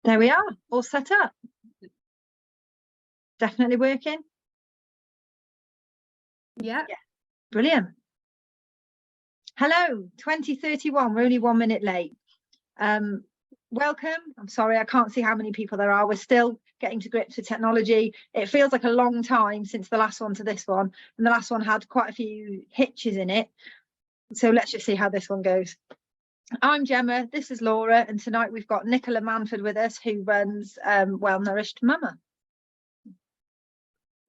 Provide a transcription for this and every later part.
There we are, all set up. Definitely working. Yeah. Brilliant. Hello, 2031. We're only 1 minute late. Welcome. I'm sorry, I can't see how many people there are. We're still getting to grips with technology. It feels like a long time since the last one to this one, and the last one had quite a few hitches in it. So let's just see how this one goes. I'm Gemma, this is Laura, and tonight we've got Nicola Manford with us, who runs Well Nourished Mama.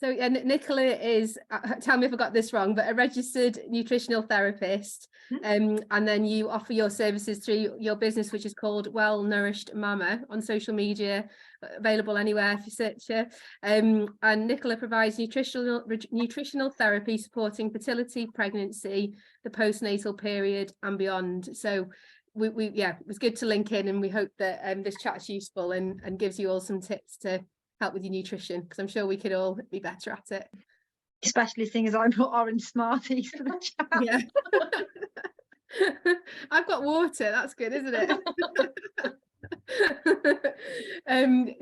So Nicola is, tell me if I got this wrong, but a registered nutritional therapist, and then you offer your services through your business, which is called Well Nourished Mama, on social media, available anywhere if you search it. And Nicola provides nutritional therapy supporting fertility, pregnancy, the postnatal period and beyond. So it was good to link in, and we hope that this chat's useful and gives you all some tips to help with your nutrition, because I'm sure we could all be better at it. Especially seeing as I brought orange Smarties for the chat. Yeah. I've got water, that's good, isn't it?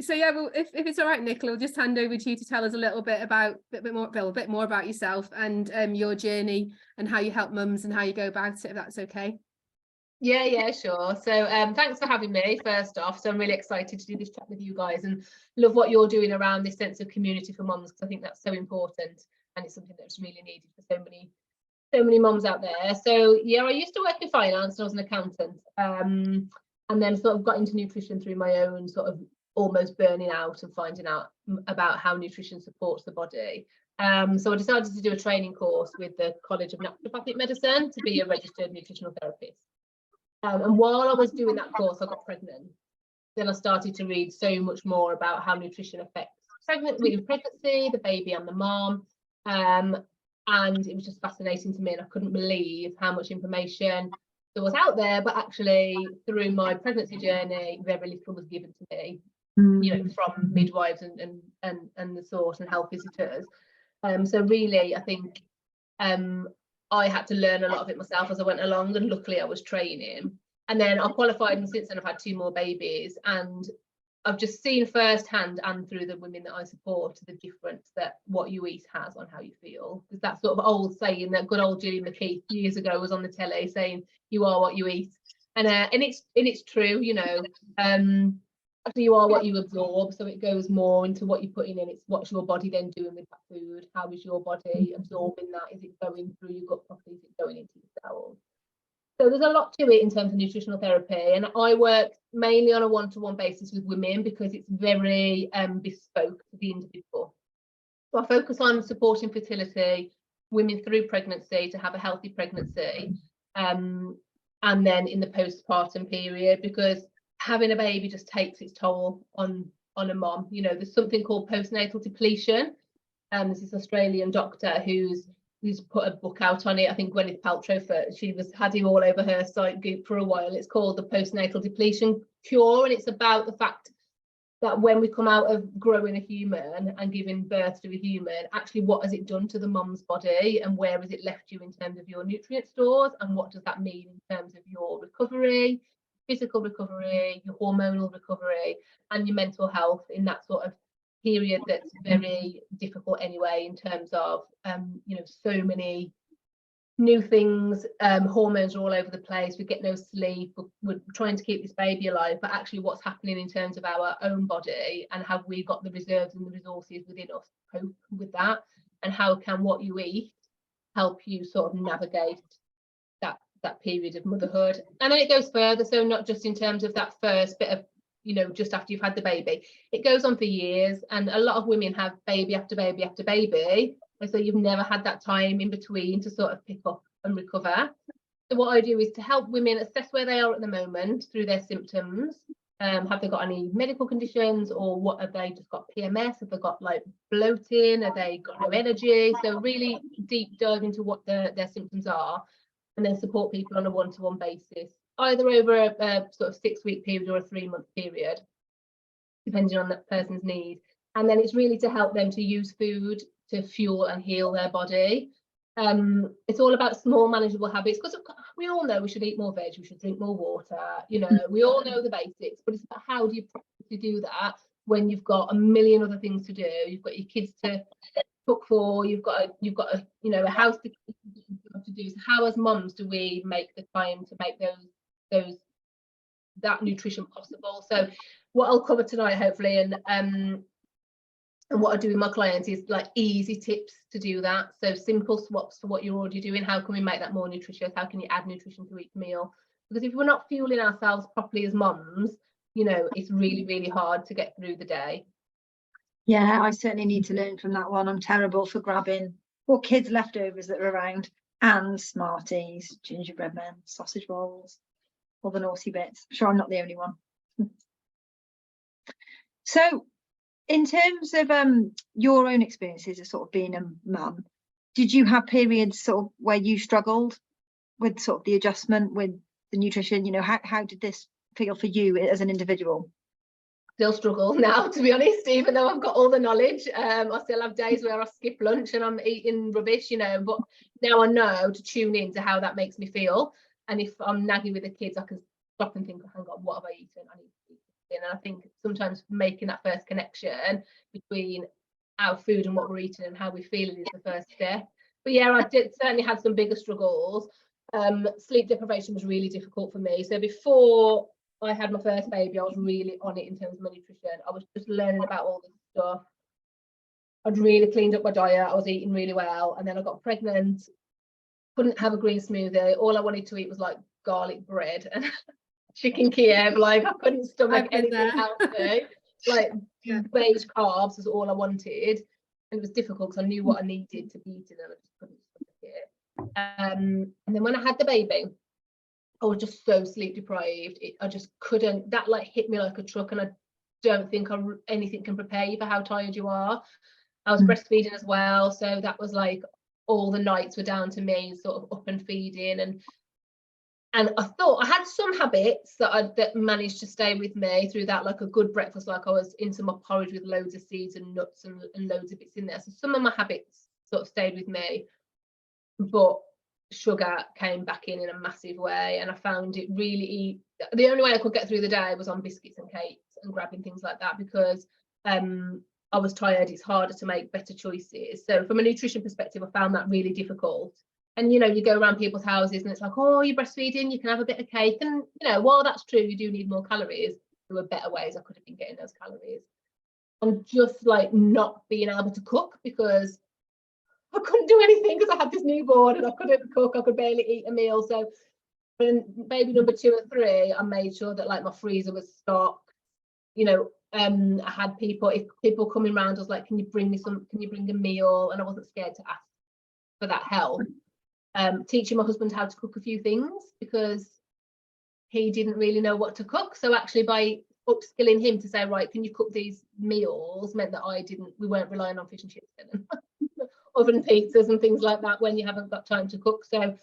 So yeah, well, if it's all right, Nicola, we'll just hand over to you to tell us a little bit more about yourself and your journey and how you help mums and how you go about it, if that's okay. Yeah, sure. So thanks for having me, first off. So I'm really excited to do this chat with you guys, and love what you're doing around this sense of community for mums, because I think that's so important, and it's something that's really needed for so many mums out there. So yeah, I used to work in finance and I was an accountant, and then sort of got into nutrition through my own sort of almost burning out and finding out about how nutrition supports the body. So I decided to do a training course with the College of Naturopathic Medicine to be a registered nutritional therapist. And while I was doing that course, I got pregnant. Then I started to read so much more about how nutrition affects pregnancy, the baby and the mom. And it was just fascinating to me, and I couldn't believe how much information there was out there. But actually, through my pregnancy journey, very little was given to me, from midwives and the sort and health visitors. So really, I think I had to learn a lot of it myself as I went along, and luckily I was training. And then I qualified, and since then I've had 2 more babies, and I've just seen firsthand and through the women that I support the difference that what you eat has on how you feel. Because that sort of old saying that good old Julie McKee years ago was on the telly saying you are what you eat, and it's true, actually you are what you absorb. So it goes more into what you're putting in. It's what's your body then doing with that food? How is your body absorbing that? Is it going through your gut properly? Is it going into your cells? So there's a lot to it in terms of nutritional therapy, and I work mainly on a one-to-one basis with women because it's very bespoke to the individual. So I focus on supporting fertility, women through pregnancy to have a healthy pregnancy, and then in the postpartum period, because having a baby just takes its toll on a mom. There's something called postnatal depletion, and this is an Australian doctor who's put a book out on it. I think Gwyneth Paltrow, she had him all over her site for a while. It's called the postnatal depletion cure, and it's about the fact that when we come out of growing a human and giving birth to a human, actually what has it done to the mum's body, and where has it left you in terms of your nutrient stores, and what does that mean in terms of your recovery, physical recovery, your hormonal recovery, and your mental health in that sort of period that's very difficult anyway, in terms of so many new things. Hormones are all over the place. We get no sleep. We're trying to keep this baby alive, but actually what's happening in terms of our own body, and have we got the reserves and the resources within us to cope with that, and how can what you eat help you sort of navigate that period of motherhood. And then it goes further, so not just in terms of that first bit of just after you've had the baby, it goes on for years, and a lot of women have baby after baby after baby, and so you've never had that time in between to sort of pick up and recover. So what I do is to help women assess where they are at the moment through their symptoms. Have they got any medical conditions, or what have they just got? PMS? Have they got like bloating? Have they got no energy? So really deep dive into what their symptoms are, and then support people on a one-to-one basis, either over a sort of 6-week period or a 3-month period, depending on that person's need. And then it's really to help them to use food to fuel and heal their body. It's all about small manageable habits, because we all know we should eat more veg, we should drink more water, we all know the basics, but it's about how do you practically to do that when you've got a million other things to do? You've got your kids to cook for, you've got a you know, a house to do. So how as mums do we make the time to make that nutrition possible? So what I'll cover tonight, hopefully, and what I do with my clients is like easy tips to do that. So simple swaps for what you're already doing. How can we make that more nutritious? How can you add nutrition to each meal? Because if we're not fueling ourselves properly as mums, you know, it's really, really hard to get through the day. Yeah, I certainly need to learn from that one. I'm terrible for grabbing kids' leftovers that are around, and Smarties, gingerbread men, sausage rolls, all the naughty bits. I'm sure I'm not the only one. So in terms of your own experiences of sort of being a mum, did you have periods sort of where you struggled with sort of the adjustment with the nutrition? You know, how did this feel for you as an individual? Still struggle now, to be honest, even though I've got all the knowledge. I still have days where I skip lunch and I'm eating rubbish, you know, but now I know to tune in to how that makes me feel. And if I'm naggy with the kids, I can stop and think, hang on, what have I eaten? I need to eat something. And I think sometimes making that first connection between our food and what we're eating and how we're feeling is the first step. But yeah, I certainly had some bigger struggles. Sleep deprivation was really difficult for me. So before I had my first baby, I was really on it in terms of my nutrition. I was just learning about all this stuff. I'd really cleaned up my diet. I was eating really well. And then I got pregnant, couldn't have a green smoothie. All I wanted to eat was like garlic bread and chicken Kiev. Like I couldn't stomach anything healthy. Like beige carbs was all I wanted. And it was difficult because I knew what I needed to be eating and I just couldn't stomach it. And then when I had the baby, I was just so sleep deprived. I just couldn't, that like hit me like a truck, and I don't think anything can prepare you for how tired you are. I was breastfeeding as well, so that was like all the nights were down to me sort of up and feeding, and I thought I had some habits that managed to stay with me through that, like a good breakfast, like I was into my porridge with loads of seeds and nuts and loads of bits in there. So some of my habits sort of stayed with me, but sugar came back in a massive way, and I found it really, the only way I could get through the day was on biscuits and cakes and grabbing things like that, because I was tired. It's harder to make better choices. So from a nutrition perspective, I found that really difficult. And you know, you go around people's houses and it's like, oh, you're breastfeeding, you can have a bit of cake. And you know, while that's true, you do need more calories, there were better ways I could have been getting those calories. And just like not being able to cook, because I couldn't do anything because I had this newborn and I couldn't cook. I could barely eat a meal. So when baby number 2 and 3, I made sure that like my freezer was stocked. You know, I had if people coming around, I was like, can you bring a meal? And I wasn't scared to ask for that help. Teaching my husband how to cook a few things, because he didn't really know what to cook. So actually by upskilling him to say, right, can you cook these meals, meant that we weren't relying on fish and chips and oven pizzas and things like that when you haven't got time to cook. So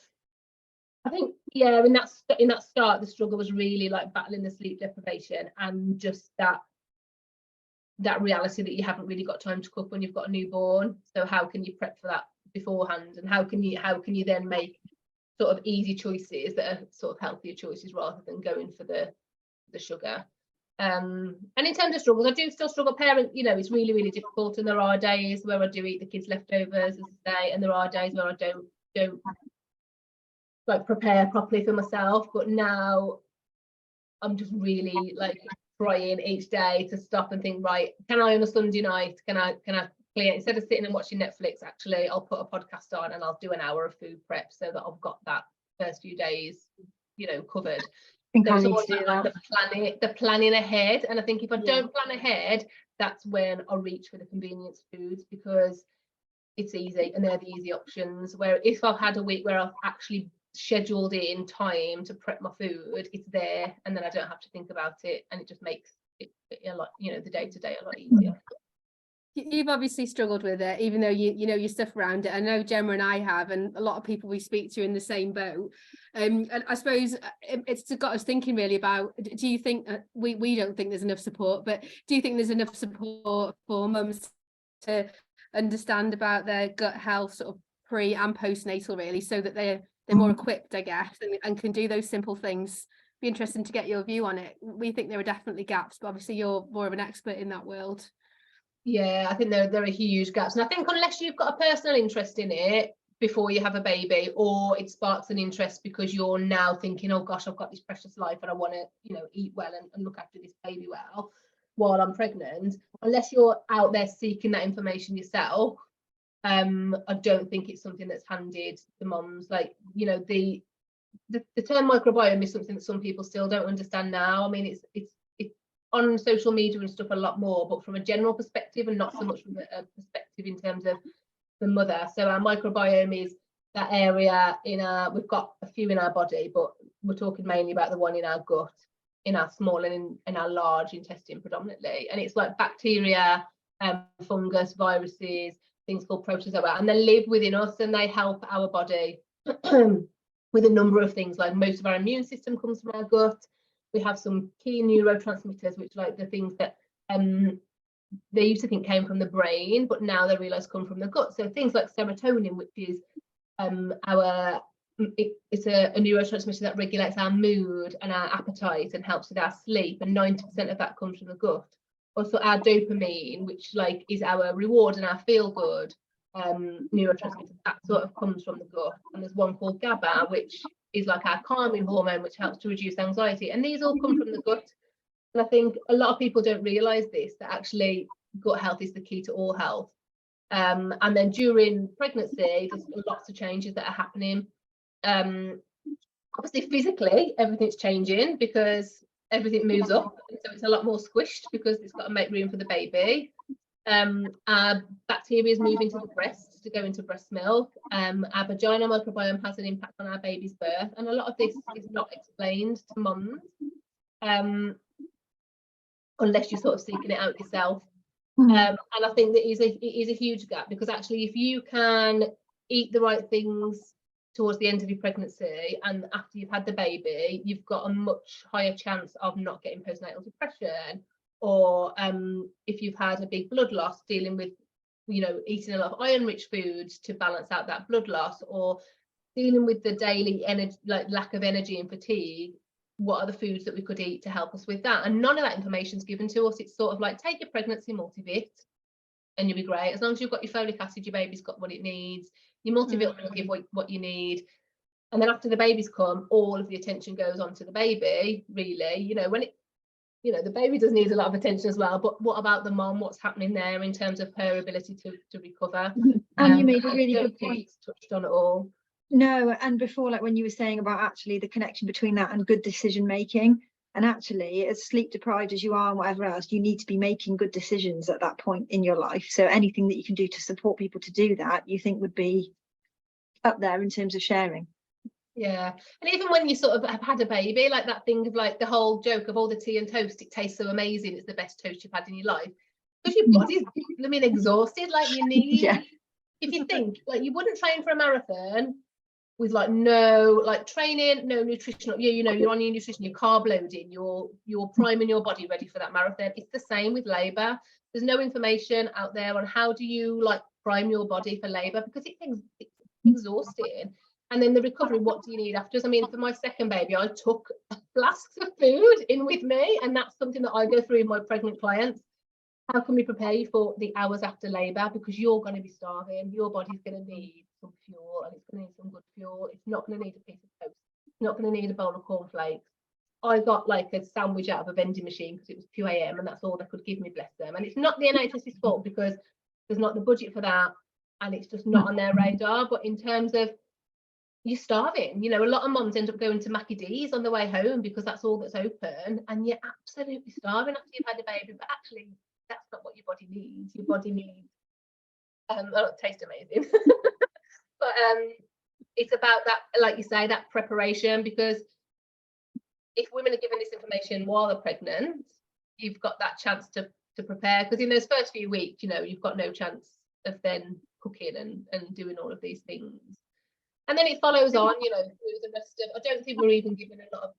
I think, yeah, in that start, the struggle was really like battling the sleep deprivation and just that reality that you haven't really got time to cook when you've got a newborn. So how can you prep for that beforehand, and how can you then make sort of easy choices that are sort of healthier choices rather than going for the sugar. And in terms of struggles, I do still struggle. You know, it's really, really difficult, and there are days where I do eat the kids' leftovers, as I say, and there are days where I don't like prepare properly for myself. But now I'm just really like trying each day to stop and think, right, can I on a Sunday night, can I clear, instead of sitting and watching Netflix, actually I'll put a podcast on and I'll do an hour of food prep so that I've got that first few days, you know, covered. So it's always like the planning ahead. And I think if I don't plan ahead, that's when I reach for the convenience foods, because it's easy and they're the easy options. Where if I've had a week where I've actually scheduled in time to prep my food, it's there, and then I don't have to think about it, and it just makes it a lot, you know, the day-to-day a lot easier. You've obviously struggled with it, even though you know your stuff around it. I know Gemma and I have, and a lot of people we speak to in the same boat. And I suppose it's got us thinking really about, do you think, we don't think there's enough support, but do you think there's enough support for mums to understand about their gut health sort of pre and postnatal, really, so that they're more equipped, I guess, and can do those simple things be interesting to get your view on it. We think there are definitely gaps, but obviously you're more of an expert in that world. Yeah, I think there are huge gaps, and I think unless you've got a personal interest in it before you have a baby, or it sparks an interest because you're now thinking, oh gosh, I've got this precious life and I want to, you know, eat well and look after this baby well while I'm pregnant, unless you're out there seeking that information yourself, I don't think it's something that's handed to mums. Like, you know, the term microbiome is something that some people still don't understand now. I mean, it's on social media and stuff a lot more, but from a general perspective and not so much from a perspective in terms of the mother. So our microbiome is that area in our, we've got a few in our body, but we're talking mainly about the one in our gut, in our small and in our large intestine predominantly. And it's like bacteria, fungus, viruses, things called protozoa, and they live within us and they help our body with a number of things. Like most of our immune system comes from our gut. We have some key neurotransmitters, which like the things that they used to think came from the brain, but now they realise come from the gut. So things like serotonin, which is it's a neurotransmitter that regulates our mood and our appetite and helps with our sleep, and 90% of that comes from the gut. Also our dopamine, which like is our reward and our feel good neurotransmitter, that sort of comes from the gut. And there's one called GABA, which is like our calming hormone, which helps to reduce anxiety, and these all come from the gut. And I think a lot of people don't realize this, that actually gut health is the key to all health. And then during pregnancy, there's lots of changes that are happening. Obviously physically everything's changing because everything moves up, and so it's a lot more squished because it's got to make room for the baby. Our bacteria is moving to the breast to go into breast milk. Our vaginal microbiome has an impact on our baby's birth, and a lot of this is not explained to mums unless you're sort of seeking it out yourself. And I think that it is a huge gap, because actually if you can eat the right things towards the end of your pregnancy and after you've had the baby, you've got a much higher chance of not getting postnatal depression, or if you've had a big blood loss, dealing with, you know, eating a lot of iron rich foods to balance out that blood loss, or dealing with the daily energy, like lack of energy and fatigue. What are the foods that we could eat to help us with that? And none of that information is given to us. It's sort of like, take your pregnancy multivit and you'll be great. As long as you've got your folic acid, your baby's got what it needs. Your multivit will give what you need. And then after the baby's come, all of the attention goes on to the baby, really. You know, when it, you know, the baby does need a lot of attention as well, but what about the mom? What's happening there in terms of her ability to recover? And you made a really good point. It's touched on it all. No, and before, like when you were saying about actually the connection between that and good decision making, and actually as sleep deprived as you are and whatever else, you need to be making good decisions at that point in your life. So anything that you can do to support people to do that, you think would be up there in terms of sharing. Yeah, and even when you sort of have had a baby, like that thing of like the whole joke of all the tea and toast, it tastes so amazing, it's the best toast you've had in your life, because your body's, I mean, exhausted. Like you need, Yeah. If you think like you wouldn't train for a marathon with like no like training, no nutritional, you know, you're on your nutrition, you're carb loading, you're priming your body ready for that marathon. It's the same with labor. There's no information out there on how do you like prime your body for labor, because it's exhausting. And then the recovery, what do you need after? I mean, for my second baby, I took flasks of food in with me, and that's something that I go through with my pregnant clients. How can we prepare you for the hours after labour? Because you're going to be starving, your body's going to need some fuel, and it's going to need some good fuel. It's not going to need a piece of toast. It's not going to need a bowl of cornflakes. I got like a sandwich out of a vending machine because it was 2 a.m. and that's all they could give me, bless them. And it's not the NHS's fault, because there's not the budget for that, and it's just not on their radar. But in terms of, you're starving, you know, a lot of mums end up going to Mackie D's on the way home because that's all that's open, and you're absolutely starving after you've had a baby. But actually, that's not what your body needs. Your body needs, oh, it tastes amazing. But it's about that, like you say, that preparation, because if women are given this information while they're pregnant, you've got that chance to prepare, because in those first few weeks, you know, you've got no chance of then cooking and doing all of these things. And then it follows on, you know, through the rest of, I don't think we're even given a lot of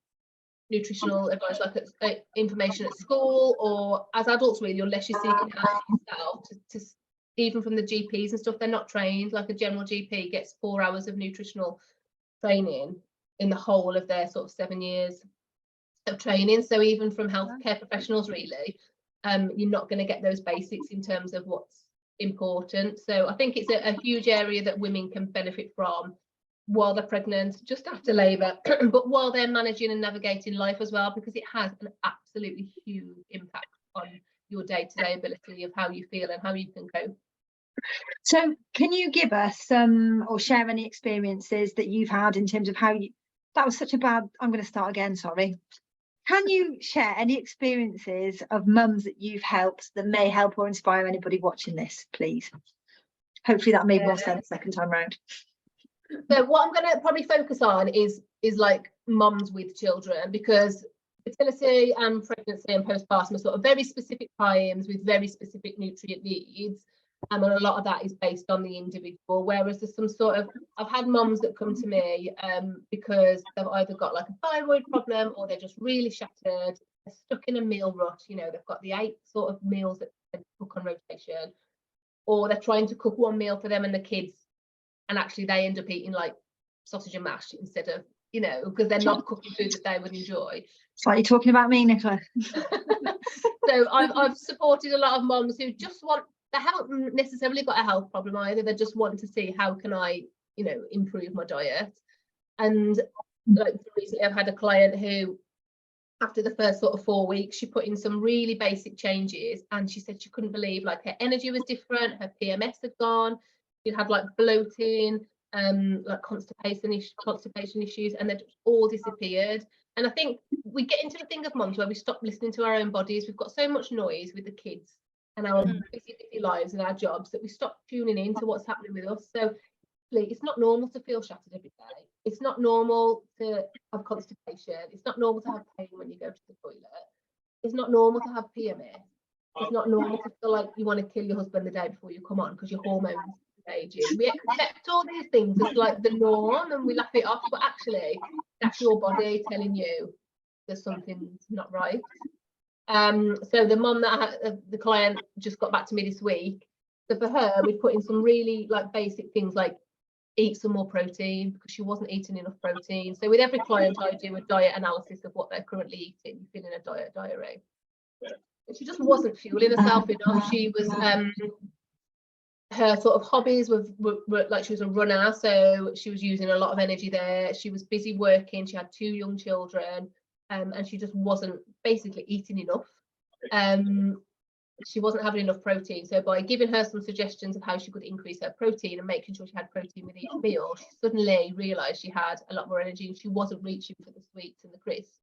nutritional advice, like information at school or as adults, really, unless you're seeking it out yourself. To even from the GPs and stuff, they're not trained. Like a general GP gets 4 hours of nutritional training in the whole of their sort of 7 years of training. So even from healthcare professionals, really, you're not going to get those basics in terms of what's important. So I think it's a huge area that women can benefit from while they're pregnant, just after labour, but while they're managing and navigating life as well, because it has an absolutely huge impact on your day-to-day ability of how you feel and how you can cope. So can you give us some, or share any experiences that you've had in terms of how you, that was such a bad, I'm going to start again, sorry. Can you share any experiences of mums that you've helped that may help or inspire anybody watching this, please? Hopefully that made more sense second time round. So what I'm going to probably focus on is like mums with children, because fertility and pregnancy and postpartum are sort of very specific times with very specific nutrient needs, and a lot of that is based on the individual, whereas there's some sort of, I've had mums that come to me because they've either got like a thyroid problem, or they're just really shattered, they're stuck in a meal rut, you know, they've got the 8 sort of meals that they cook on rotation, or they're trying to cook one meal for them and the kids, and actually they end up eating like sausage and mash instead of, you know, because they're not cooking food that they would enjoy. It's like you're talking about me, Nicola. So I've supported a lot of mums who just want, they haven't necessarily got a health problem either, they just want to see how can I, you know, improve my diet. And like recently I've had a client who, after the first sort of 4 weeks, she put in some really basic changes, and she said she couldn't believe like her energy was different, her PMS had gone, she had like bloating, like constipation issues, and they'd all disappeared. And I think we get into the thing of mums where we stop listening to our own bodies. We've got so much noise with the kids and our busy lives and our jobs that we stop tuning in to what's happening with us. So it's not normal to feel shattered every day. It's not normal to have constipation. It's not normal to have pain when you go to the toilet. It's not normal to have PMS. It's not normal to feel like you want to kill your husband the day before you come on because your hormones are raging. We accept all these things as like the norm and we laugh it off, but actually that's your body telling you there's something not right. So the mum that the client just got back to me this week, so for her we put in some really like basic things like eat some more protein, because she wasn't eating enough protein. So with every client I do a diet analysis of what they're currently eating, feeling a diet diary. She just wasn't fueling herself enough. She was her sort of hobbies were like, she was a runner, so she was using a lot of energy there. She was busy working, she had 2 young children, and she just wasn't basically eating enough. She wasn't having enough protein. So by giving her some suggestions of how she could increase her protein and making sure she had protein with each meal, she suddenly realized she had a lot more energy and she wasn't reaching for the sweets and the crisps,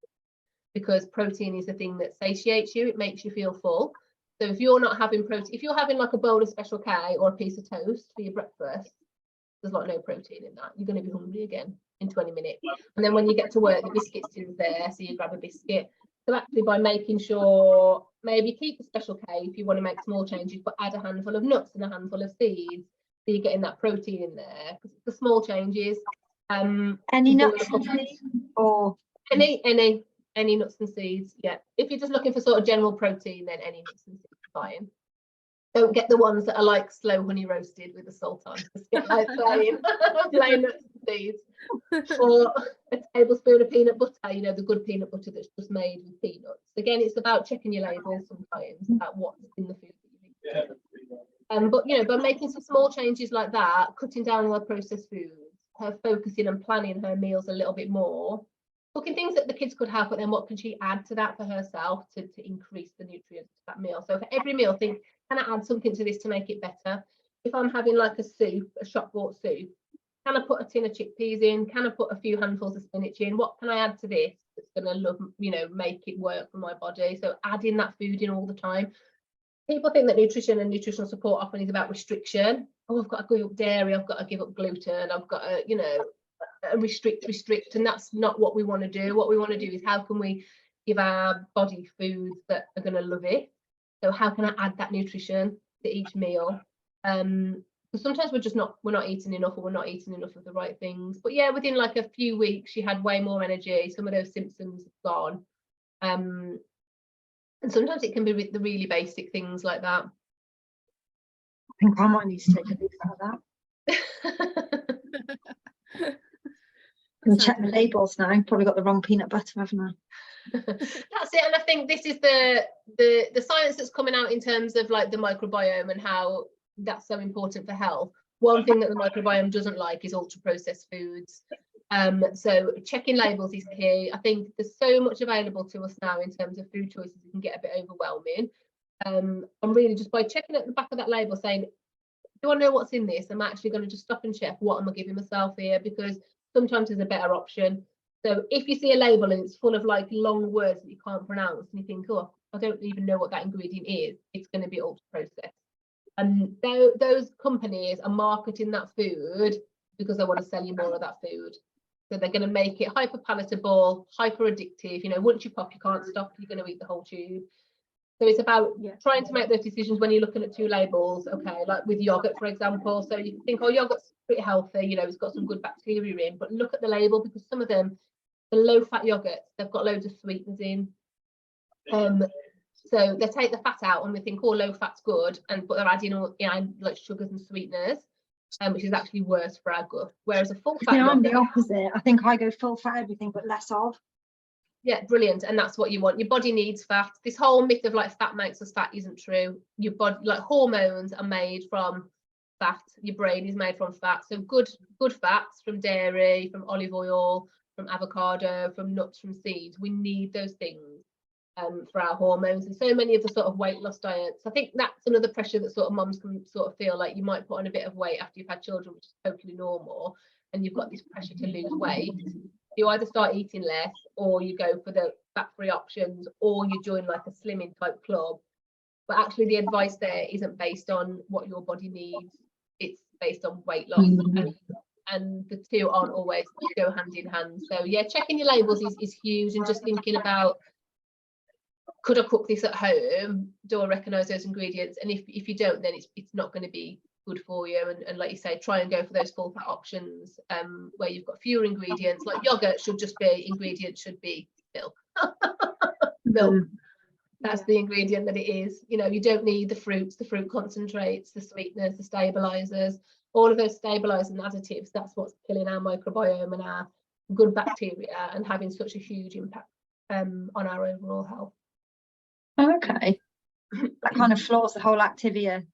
because protein is the thing that satiates you. It makes you feel full. So if you're not having protein, if you're having like a bowl of Special K or a piece of toast for your breakfast, there's like no protein in that. You're going to be hungry again in 20 minutes. And then when you get to work, the biscuit's still there, so you grab a biscuit. So actually by making sure, maybe keep the Special K if you want to make small changes, but add a handful of nuts and a handful of seeds, so you're getting that protein in there, because it's the small changes. Any nuts and seeds, or any nuts and seeds, yeah. If you're just looking for sort of general protein, then any nuts and seeds are fine. Don't get the ones that are like slow honey roasted with the salt on. Just get like plain nuts and seeds. Or a tablespoon of peanut butter, you know, the good peanut butter that's just made with peanuts. Again, it's about checking your labels sometimes about what's in the food that you eat. But you know, by making some small changes like that, cutting down on the processed foods, her focusing and planning her meals a little bit more, cooking things that the kids could have, but then what can she add to that for herself to increase the nutrients to that meal. So for every meal, think, can I add something to this to make it better? If I'm having like a soup, a shop bought soup, can I put a tin of chickpeas in? Can I put a few handfuls of spinach in? What can I add to this that's going to love, you know, make it work for my body? So adding that food in all the time. People think that nutrition and nutritional support often is about restriction. Oh, I've got to give up dairy, I've got to give up gluten, I've got to, you know, restrict, and that's not what we want to do. What we want to do is how can we give our body foods that are going to love it? So how can I add that nutrition to each meal? Because sometimes we're not eating enough, or we're not eating enough of the right things. But yeah, within like a few weeks she had way more energy, some of those symptoms have gone, and sometimes it can be the really basic things like that. I think I might need to take a look at that. And check the labels now. Probably got the wrong peanut butter, haven't I? That's it. And I think this is the science that's coming out in terms of like the microbiome and how that's so important for health. One thing that the microbiome doesn't like is ultra processed foods. So checking labels is key. I think there's so much available to us now in terms of food choices, it can get a bit overwhelming. And really just by checking at the back of that label saying, do I know what's in this? I'm actually going to just stop and check, what am I giving myself here? Because sometimes there's a better option. So if you see a label and it's full of like long words that you can't pronounce and you think, oh, I don't even know what that ingredient is, it's going to be ultra processed. And those companies are marketing that food because they want to sell you more of that food. So they're going to make it hyper palatable, hyper addictive. You know, once you pop, you can't stop. You're going to eat the whole tube. So it's about trying to make those decisions when you're looking at two labels. Okay, like with yogurt, for example. So you think, oh, yogurt's pretty healthy. You know, it's got some good bacteria in. But look at the label, because some of them, the low-fat yogurts, they've got loads of sweeteners in. So they take the fat out and we think, oh, low fat's good, but they're adding all, you know, like sugars and sweeteners, which is actually worse for our gut. Whereas a full fat, I'm the opposite. I think I go full fat everything, but less of. Yeah, brilliant. And that's what you want. Your body needs fat. This whole myth of like fat makes us fat isn't true. Your body, like hormones, are made from fat. Your brain is made from fat. So good fats from dairy, from olive oil, from avocado, from nuts, from seeds. We need those things for our hormones. And so many of the sort of weight loss diets, I think that's another pressure that sort of mums can sort of feel like you might put on a bit of weight after you've had children, which is totally normal, and you've got this pressure to lose weight. You either start eating less, or you go for the fat-free options, or you join like a slimming type club. But actually the advice there isn't based on what your body needs, it's based on weight loss. And the two aren't always go hand in hand. So yeah, checking your labels is huge, and just thinking about, could I cook this at home? Do I recognise those ingredients? And if you don't, then it's not going to be good for you. And like you say, try and go for those full fat options where you've got fewer ingredients. Like yogurt should just be, ingredient should be milk. Milk. That's the ingredient that it is. You know, you don't need the fruits, the fruit concentrates, the sweeteners, the stabilizers, all of those stabilizing additives. That's what's killing our microbiome and our good bacteria and having such a huge impact on our overall health. Okay. That kind of flaws the whole Activia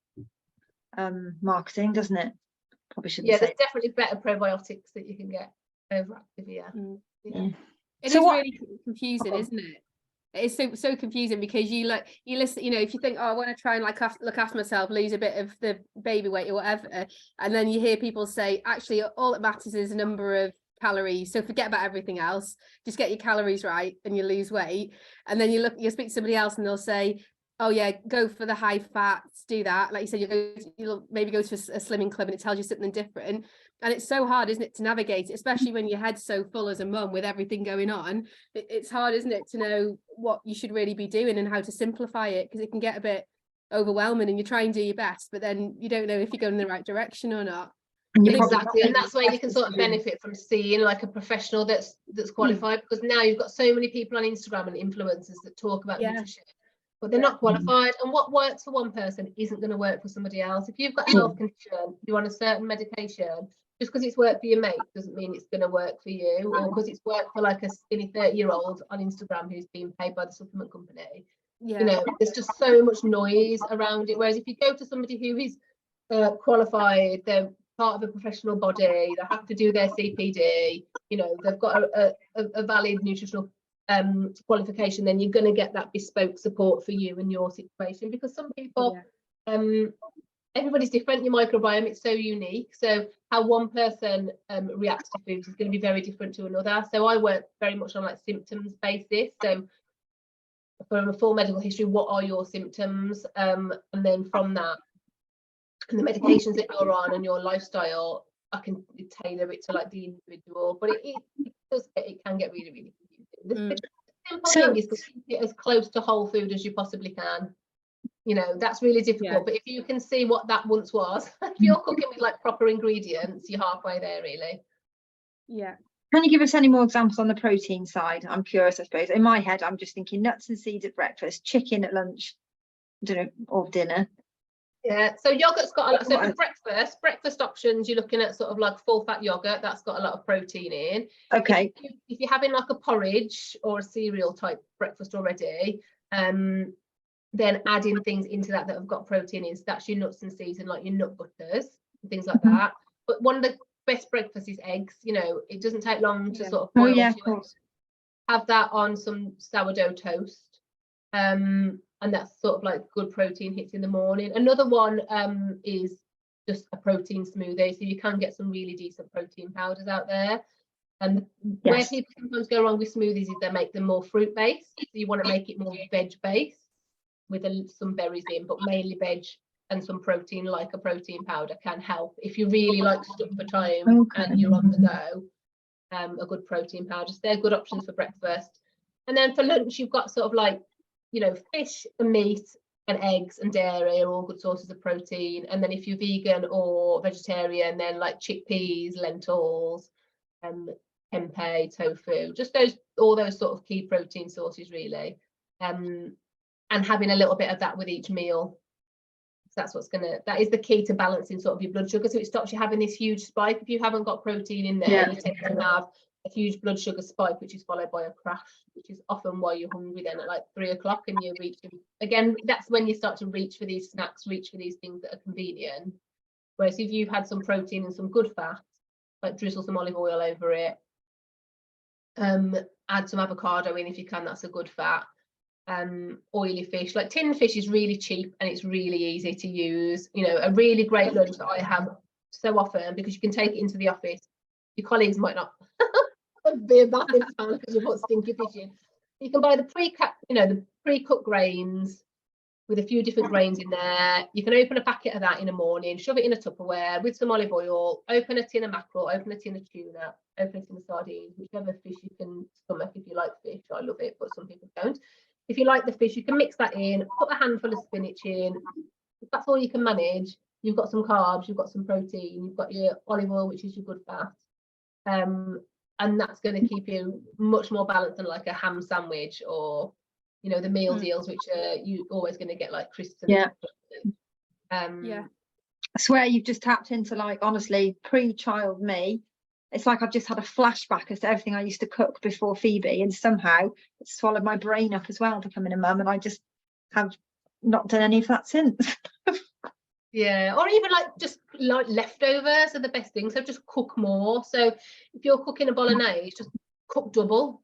marketing, doesn't it? Probably shouldn't say. There's definitely better probiotics that you can get over Activia. It is really confusing, isn't it? It's so confusing, because you listen, you know, if you think, oh, I want to try and like look after myself, lose a bit of the baby weight or whatever, and then you hear people say, actually all that matters is a number of calories, so forget about everything else, just get your calories right and you lose weight. And then you speak to somebody else and they'll say, oh yeah, go for the high fats, do that, like you said, you'll maybe go to a slimming club and it tells you something different. And it's so hard, isn't it, to navigate it, especially when your head's so full as a mum with everything going on. It's hard, isn't it, to know what you should really be doing and how to simplify it, because it can get a bit overwhelming and you try and do your best, but then you don't know if you're going in the right direction or not. Exactly, and that's where you can sort of benefit from seeing like a professional that's qualified, because now you've got so many people on Instagram and influencers that talk about nutrition, but they're not qualified, and what works for one person isn't going to work for somebody else. If you've got a health condition, you're on a certain medication, just because it's worked for your mate doesn't mean it's going to work for you, or because it's worked for like a skinny 30-year-old on Instagram who's being paid by the supplement company. You know, there's just so much noise around it, whereas if you go to somebody who is qualified, they're part of a professional body, they have to do their CPD, you know, they've got a valid nutritional qualification, then you're going to get that bespoke support for you and your situation. Because some people, everybody's different, your microbiome, it's so unique, so how one person reacts to foods is going to be very different to another. So I work very much on like symptoms basis, so from a full medical history, what are your symptoms, and then from that, and the medications that you're on and your lifestyle, I can tailor it to like the individual. But it can get really, really confusing. The simple thing is to keep it as close to whole food as you possibly can. You know, that's really difficult, but if you can see what that once was, if you're cooking with like proper ingredients, you're halfway there, really. Can you give us any more examples on the protein side? I'm curious, I suppose. In my head, I'm just thinking nuts and seeds at breakfast, chicken at lunch, I don't know, or dinner. Yeah, so yogurt's got a lot. So for breakfast options, you're looking at sort of like full fat yogurt. That's got a lot of protein in. Okay. If you're having like a porridge or a cereal type breakfast already, then adding things into that have got protein in. So that's your nuts and seeds and like your nut butters and things like that. But one of the best breakfasts is eggs. You know, it doesn't take long to sort of boil. Oh yeah, of course. Have that on some sourdough toast. And that's sort of like good protein hits in the morning. Another one is just a protein smoothie. So you can get some really decent protein powders out there. And where people sometimes go wrong with smoothies is they make them more fruit based. So you want to make it more veg based with some berries in, but mainly veg, and some protein, like a protein powder can help if you really like stuff for time and you're on the go. A good protein powder. So they're good options for breakfast. And then for lunch, you've got sort of like, you know, fish and meat and eggs and dairy are all good sources of protein. And then if you're vegan or vegetarian, then like chickpeas, lentils, tempeh, tofu, just all those sort of key protein sources really. And having a little bit of that with each meal. So that is the key to balancing sort of your blood sugar. So it stops you having this huge spike. If you haven't got protein in there, you tend to have a huge blood sugar spike, which is followed by a crash, which is often why you're hungry then at like 3 o'clock and you're reaching. Again, that's when you start to reach for these snacks, reach for these things that are convenient. Whereas if you've had some protein and some good fat, like drizzle some olive oil over it, add some avocado in if you can, that's a good fat. Oily fish, like tinned fish is really cheap and it's really easy to use. You know, a really great lunch that I have so often, because you can take it into the office. Your colleagues might not be a massive fan because you put stinky fish in. You can buy the pre-cooked grains with a few different grains in there. You can open a packet of that in the morning, shove it in a Tupperware with some olive oil, open a tin of mackerel, open a tin of tuna, open a tin of sardines, whichever fish you can stomach. If you like fish, I love it, but some people don't. If you like the fish, you can mix that in, put a handful of spinach in. If that's all you can manage, you've got some carbs, you've got some protein, you've got your olive oil, which is your good fat. And that's going to keep you much more balanced than like a ham sandwich or, you know, the meal deals, which are you always going to get like crisps and I swear you've just tapped into, like, honestly, pre-child me. It's like I've just had a flashback as to everything I used to cook before Phoebe, and somehow it's swallowed my brain up as well, becoming a mum, and I just have not done any of that since. Yeah, or even like just like leftovers are the best thing. So just cook more. So if you're cooking a bolognese, just cook double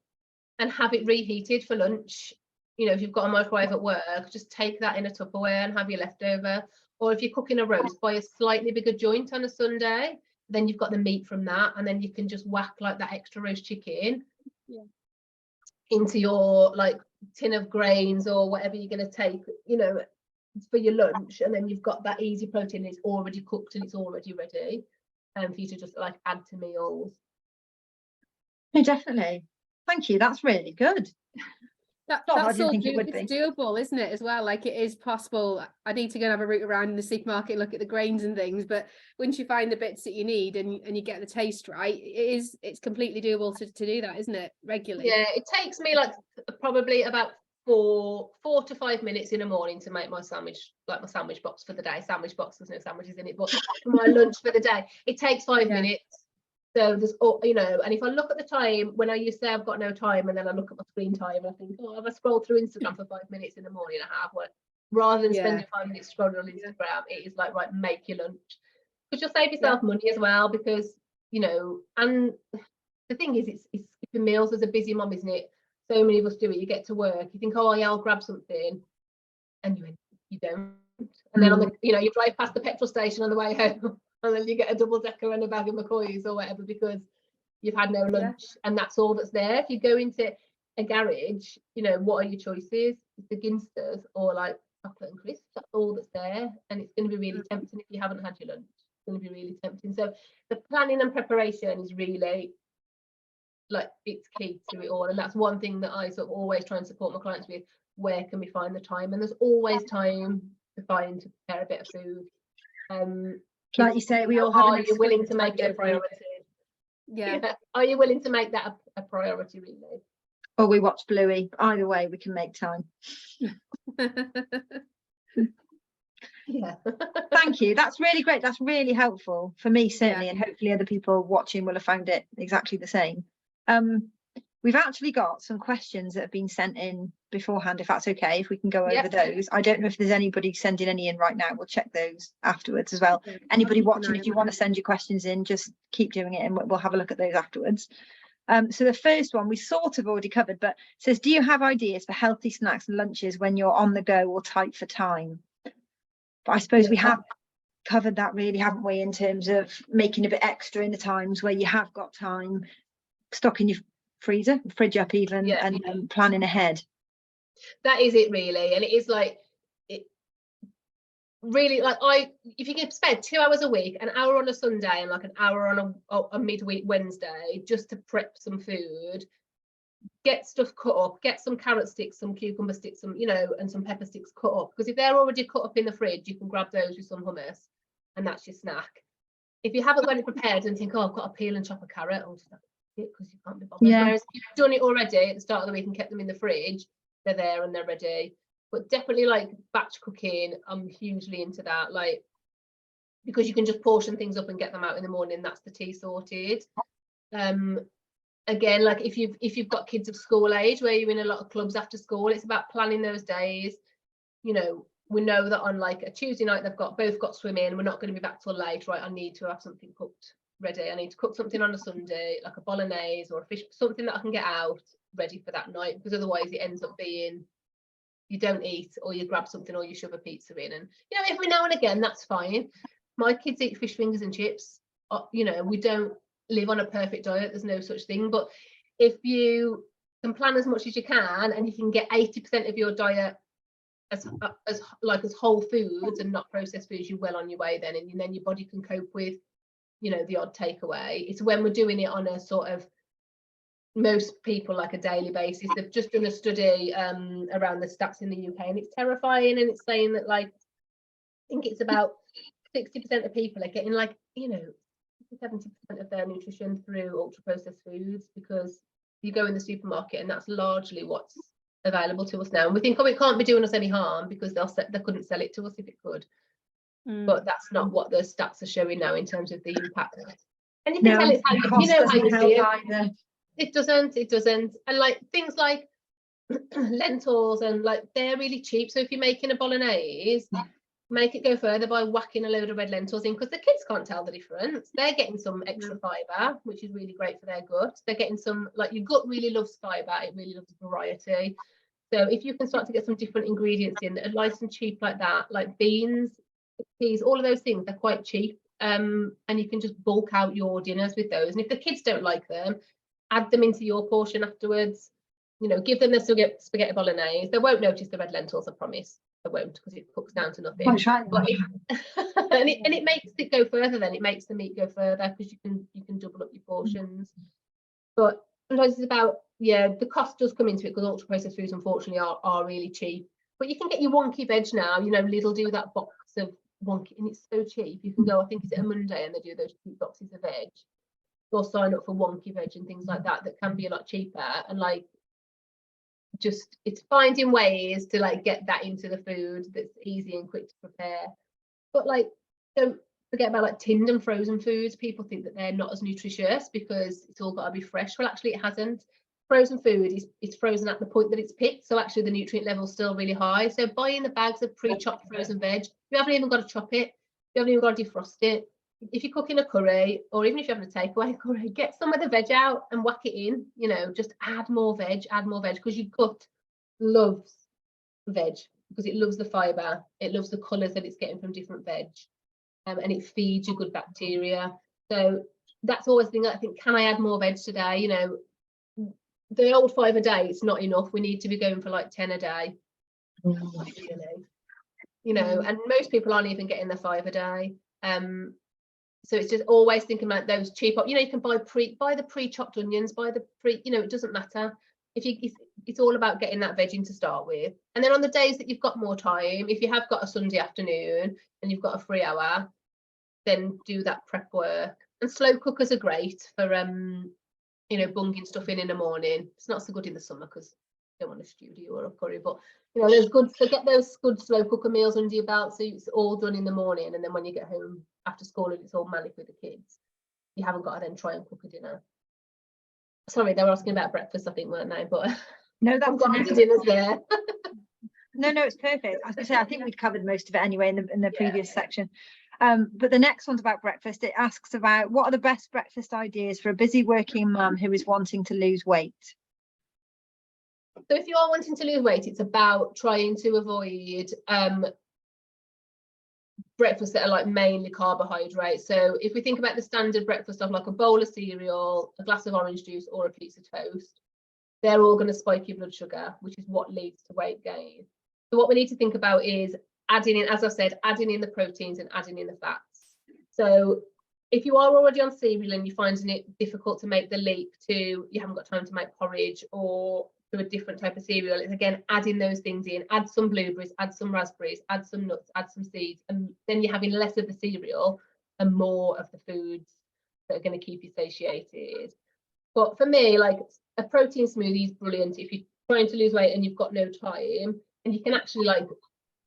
and have it reheated for lunch. You know, if you've got a microwave at work, just take that in a Tupperware and have your leftover. Or if you're cooking a roast, buy a slightly bigger joint on a Sunday, then you've got the meat from that, and then you can just whack like that extra roast chicken into your like tin of grains or whatever you're going to take, you know, for your lunch, and then you've got that easy protein. It's already cooked and it's already ready for you to just like add to meals. No, definitely. Thank you. That's really good. That's all it's doable, isn't it, as well? Like, it is possible. I need to go and have a route around in the supermarket and look at the grains and things, but once you find the bits that you need and you get the taste right, it's completely doable to do that, isn't it, regularly? Yeah, it takes me like probably about 4 to 5 minutes in the morning to make my sandwich, like my sandwich box for the day. Sandwich box, there's no sandwiches in it, but for my lunch for the day, it takes 5 minutes. So there's, you know, and if I look at the time, when I used to say I've got no time, and then I look at my screen time and I think, oh, if I scroll through Instagram for 5 minutes in the morning, I have one. Rather than spending 5 minutes scrolling on Instagram, it is like, right, make your lunch. Because you'll save yourself money as well, because, you know, and the thing is, it's skipping meals as a busy mum, isn't it? So many of us do it. You get to work, you think, oh yeah, I'll grab something, and you don't. And then on the, you know, you drive past the petrol station on the way home, and then you get a double decker and a bag of McCoys or whatever because you've had no lunch, and that's all that's there. If you go into a garage, you know, what are your choices? It's the Ginsters or like chocolate and crisps. That's all that's there, and it's going to be really tempting if you haven't had your lunch. It's going to be really tempting. So the planning and preparation is really, like, it's key to it all, and that's one thing that I sort of always try and support my clients with. Where can we find the time? And there's always time to prepare a bit of food. Like you say, we all have. Are you willing to make it a priority? Yeah. Are you willing to make that a priority, really? Or we watch Bluey. Either way, we can make time. Yeah. Thank you. That's really great. That's really helpful for me, certainly, and hopefully other people watching will have found it exactly the same. We've actually got some questions that have been sent in beforehand, if that's okay, if we can go over those. I don't know if there's anybody sending any in right now. We'll check those afterwards as well. Anybody watching, if you want to send your questions in, just keep doing it and we'll have a look at those afterwards. So the first one we sort of already covered, but says, do you have ideas for healthy snacks and lunches when you're on the go or tight for time? But I suppose we have covered that really, haven't we, in terms of making a bit extra in the times where you have got time, stocking your freezer, fridge up even, and planning ahead. That is it really. And it is like, it really, like, if you can spend 2 hours a week, an hour on a Sunday and like an hour on a midweek Wednesday just to prep some food, get stuff cut up, get some carrot sticks, some cucumber sticks, some, you know, and some pepper sticks cut up, because if they're already cut up in the fridge, you can grab those with some hummus and that's your snack. If you haven't got it prepared and think, oh, I've got to peel and chop a carrot, because you can't be bothered. Whereas if you've done it already at the start of the week and kept them in the fridge, they're there and they're ready. But definitely, like, batch cooking, I'm hugely into that, like, because you can just portion things up and get them out in the morning. That's the tea sorted. Again, like, if you've got kids of school age where you're in a lot of clubs after school, it's about planning those days. You know, we know that on like a Tuesday night they've both got swimming, we're not going to be back till late, right? I need to have something cooked ready. I need to cook something on a Sunday, like a bolognese or a fish, something that I can get out ready for that night, because otherwise it ends up being you don't eat, or you grab something, or you shove a pizza in. And, you know, every now and again that's fine. My kids eat fish fingers and chips. You know, we don't live on a perfect diet, there's no such thing, but if you can plan as much as you can and you can get 80% of your diet as whole foods and not processed foods, you're well on your way then, and then your body can cope with, you know, the odd takeaway. It's when we're doing it on a sort of, most people, like a daily basis. They've just done a study around the stats in the UK, and it's terrifying, and it's saying that, like, I think it's about 60% of people are getting, like, you know, 70% of their nutrition through ultra processed foods, because you go in the supermarket and that's largely what's available to us now, and we think, oh, it can't be doing us any harm because they couldn't sell it to us if it could. But that's not what the stats are showing now in terms of the impact. And you can tell it's how you know how you feel. It doesn't. And like things like lentils, and like, they're really cheap. So if you're making a bolognese, make it go further by whacking a load of red lentils in, because the kids can't tell the difference. They're getting some extra fibre, which is really great for their gut. They're getting some, like, your gut really loves fibre, it really loves variety. So if you can start to get some different ingredients in that are nice and cheap like that, like beans, peas, all of those things, they're quite cheap. And you can just bulk out your dinners with those. And if the kids don't like them, add them into your portion afterwards. You know, give them the spaghetti bolognese. They won't notice the red lentils, I promise. They won't, because it cooks down to nothing. And it makes it go further. Then it makes the meat go further, because you can double up your portions. But sometimes it's about, the cost does come into it, because ultra processed foods unfortunately are really cheap. But you can get your wonky veg now. You know, Lidl do that box of wonky, and it's so cheap. You can go, I think it's a Monday, and they do those cheap boxes of veg, or sign up for wonky veg and things like that can be a lot cheaper. And like, just, it's finding ways to like get that into the food that's easy and quick to prepare. But like, don't forget about like tinned and frozen foods. People think that they're not as nutritious because it's all got to be fresh. Well, actually it hasn't. Frozen food is frozen at the point that it's picked, so actually the nutrient level is still really high. So buying the bags of pre-chopped frozen veg, you haven't even got to chop it, you haven't even got to defrost it. If you're cooking a curry, or even if you're having a takeaway curry, get some of the veg out and whack it in. You know, just add more veg, because your gut loves veg, because it loves the fibre, it loves the colours that it's getting from different veg, and it feeds your good bacteria. So that's always the thing. I think, can I add more veg today? You know, the old 5 a day, it's not enough. We need to be going for like 10 a day. You know, and most people aren't even getting the 5 a day. So it's just always thinking about those cheap, you know, you can buy the pre-chopped onions, you know, it doesn't matter. It's all about getting that veg in to start with. And then on the days that you've got more time, if you have got a Sunday afternoon and you've got a free hour, then do that prep work. And slow cookers are great for you know, bunging stuff in the morning. It's not so good in the summer because don't want a stew, do you, or a curry, but you know, there's good, so get those good slow cooker meals under your belt, so it's all done in the morning, and then when you get home after school and it's all manic with the kids, you haven't got to then try and cook a dinner. Sorry, they were asking about breakfast, I think, weren't they? But no, that's the dinner's there. No, it's perfect. I was going to say, I think we'd covered most of it anyway in the previous Yeah. section. But the next one's about breakfast. It asks about what are the best breakfast ideas for a busy working mum who is wanting to lose weight? So if you are wanting to lose weight, it's about trying to avoid breakfasts that are like mainly carbohydrates. So if we think about the standard breakfast of like a bowl of cereal, a glass of orange juice, or a piece of toast, they're all going to spike your blood sugar, which is what leads to weight gain. So what we need to think about is adding in, as I said, adding in the proteins and adding in the fats. So if you are already on cereal and you're finding it difficult to make the leap to, you haven't got time to make porridge or to a different type of cereal, it's again adding those things in. Add some blueberries, add some raspberries, add some nuts, add some seeds, and then you're having less of the cereal and more of the foods that are going to keep you satiated. But for me, like a protein smoothie is brilliant if you're trying to lose weight and you've got no time, and you can actually, like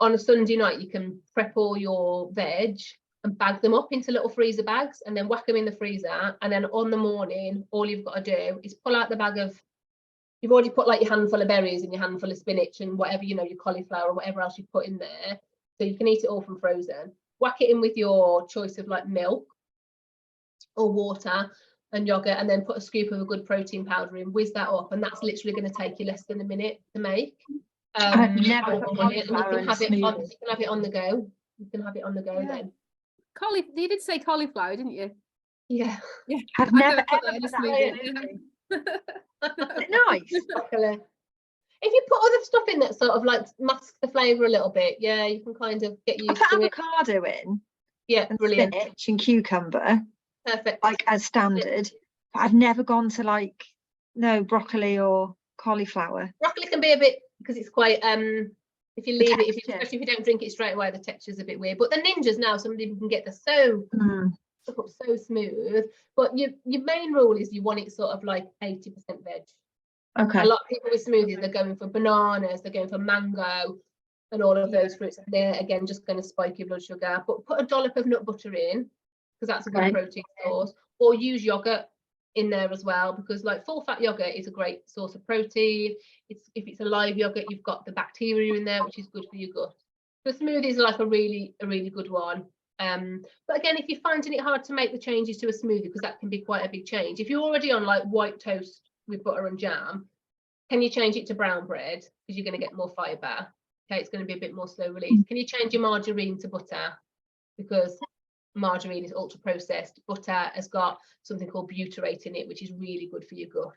on a Sunday night, you can prep all your veg and bag them up into little freezer bags and then whack them in the freezer, and then on the morning all you've got to do is pull out the bag of, you've already put like your handful of berries and your handful of spinach and whatever, you know, your cauliflower or whatever else you put in there, so you can eat it all from frozen. Whack it in with your choice of like milk or water and yogurt, and then put a scoop of a good protein powder in, whiz that up, and that's literally going to take you less than a minute to make. I've never put and you cauliflower can in have it on, smoothie. you can have it on the go. You can have it on the go then. You did say cauliflower, didn't you? Yeah. I've never put ever that in a put that smoothie. in anything. Is it nice? Luckily. If you put other stuff in that sort of like masks the flavour a little bit, yeah, you can kind of get I used put to it. avocado in Yeah, and brilliant. spinach and cucumber, Perfect. like as standard. But I've never gone to like broccoli or cauliflower. Broccoli can be a bit, because it's quite if you leave it, texture. especially if you don't drink it straight away, the texture's a bit weird. But the ninjas now, some people can get the so smooth. But your main rule is you want it sort of like 80% veg. Okay. A lot of people with smoothies, they're going for bananas, they're going for mango and all of those fruits. They're again just going to spike your blood sugar. But put a dollop of nut butter in, because that's a good protein source, or use yogurt in there as well, because like full fat yogurt is a great source of protein. If it's a live yogurt, you've got the bacteria in there, which is good for your gut. So smoothies are like a really good one. But again, if you're finding it hard to make the changes to a smoothie, because that can be quite a big change, if you're already on like white toast with butter and jam, can you change it to brown bread, because you're going to get more fibre? Okay, it's going to be a bit more slow release. Can you change your margarine to butter, because margarine is ultra processed. Butter has got something called butyrate in it, which is really good for your gut.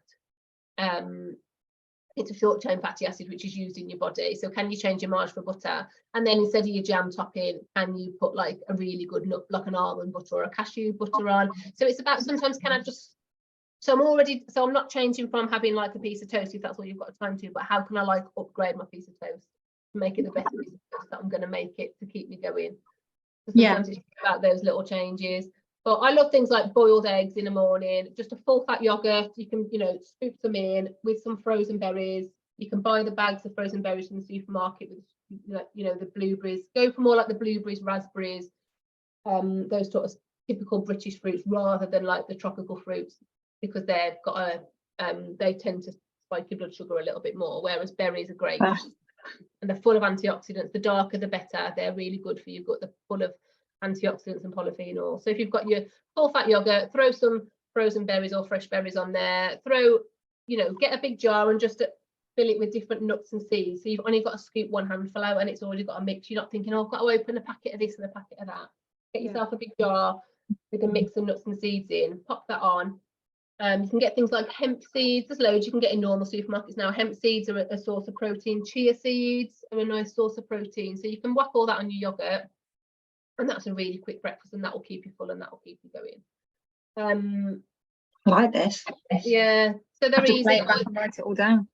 It's a short chain fatty acid which is used in your body. So can you change your margarine for butter, and then instead of your jam topping, can you put like a really good nut, like an almond butter or a cashew butter on? So it's about, sometimes can I just, so I'm not changing from having like a piece of toast, if that's what you've got time to, but how can I like upgrade my piece of toast to make it the best piece of toast that I'm going to make it to keep me going? So sometimes it's about those little changes. But I love things like boiled eggs in the morning, just a full fat yogurt. You can, scoop them in with some frozen berries. You can buy the bags of frozen berries from the supermarket with, the blueberries. Go for more like the blueberries, raspberries, those sort of typical British fruits, rather than like the tropical fruits, because they've got they tend to spike your blood sugar a little bit more, whereas berries are great. And they're full of antioxidants. The darker the better. They're really good for your gut. They're full of antioxidants and polyphenols. So if you've got your full fat yogurt, throw some frozen berries or fresh berries on there. Get a big jar and just fill it with different nuts and seeds. So you've only got to scoop one handful out, and it's already got a mix. You're not thinking, oh, I've got to open a packet of this and a packet of that. Get yourself a big jar with a mix of nuts and seeds in. Pop that on. You can get things like hemp seeds. There's loads you can get in normal supermarkets now. Hemp seeds are a source of protein. Chia seeds are a nice source of protein. So you can whack all that on your yogurt, and that's a really quick breakfast, and that will keep you full and that will keep you going. I like this. Yeah, so they're easy. Play it back and write it all down.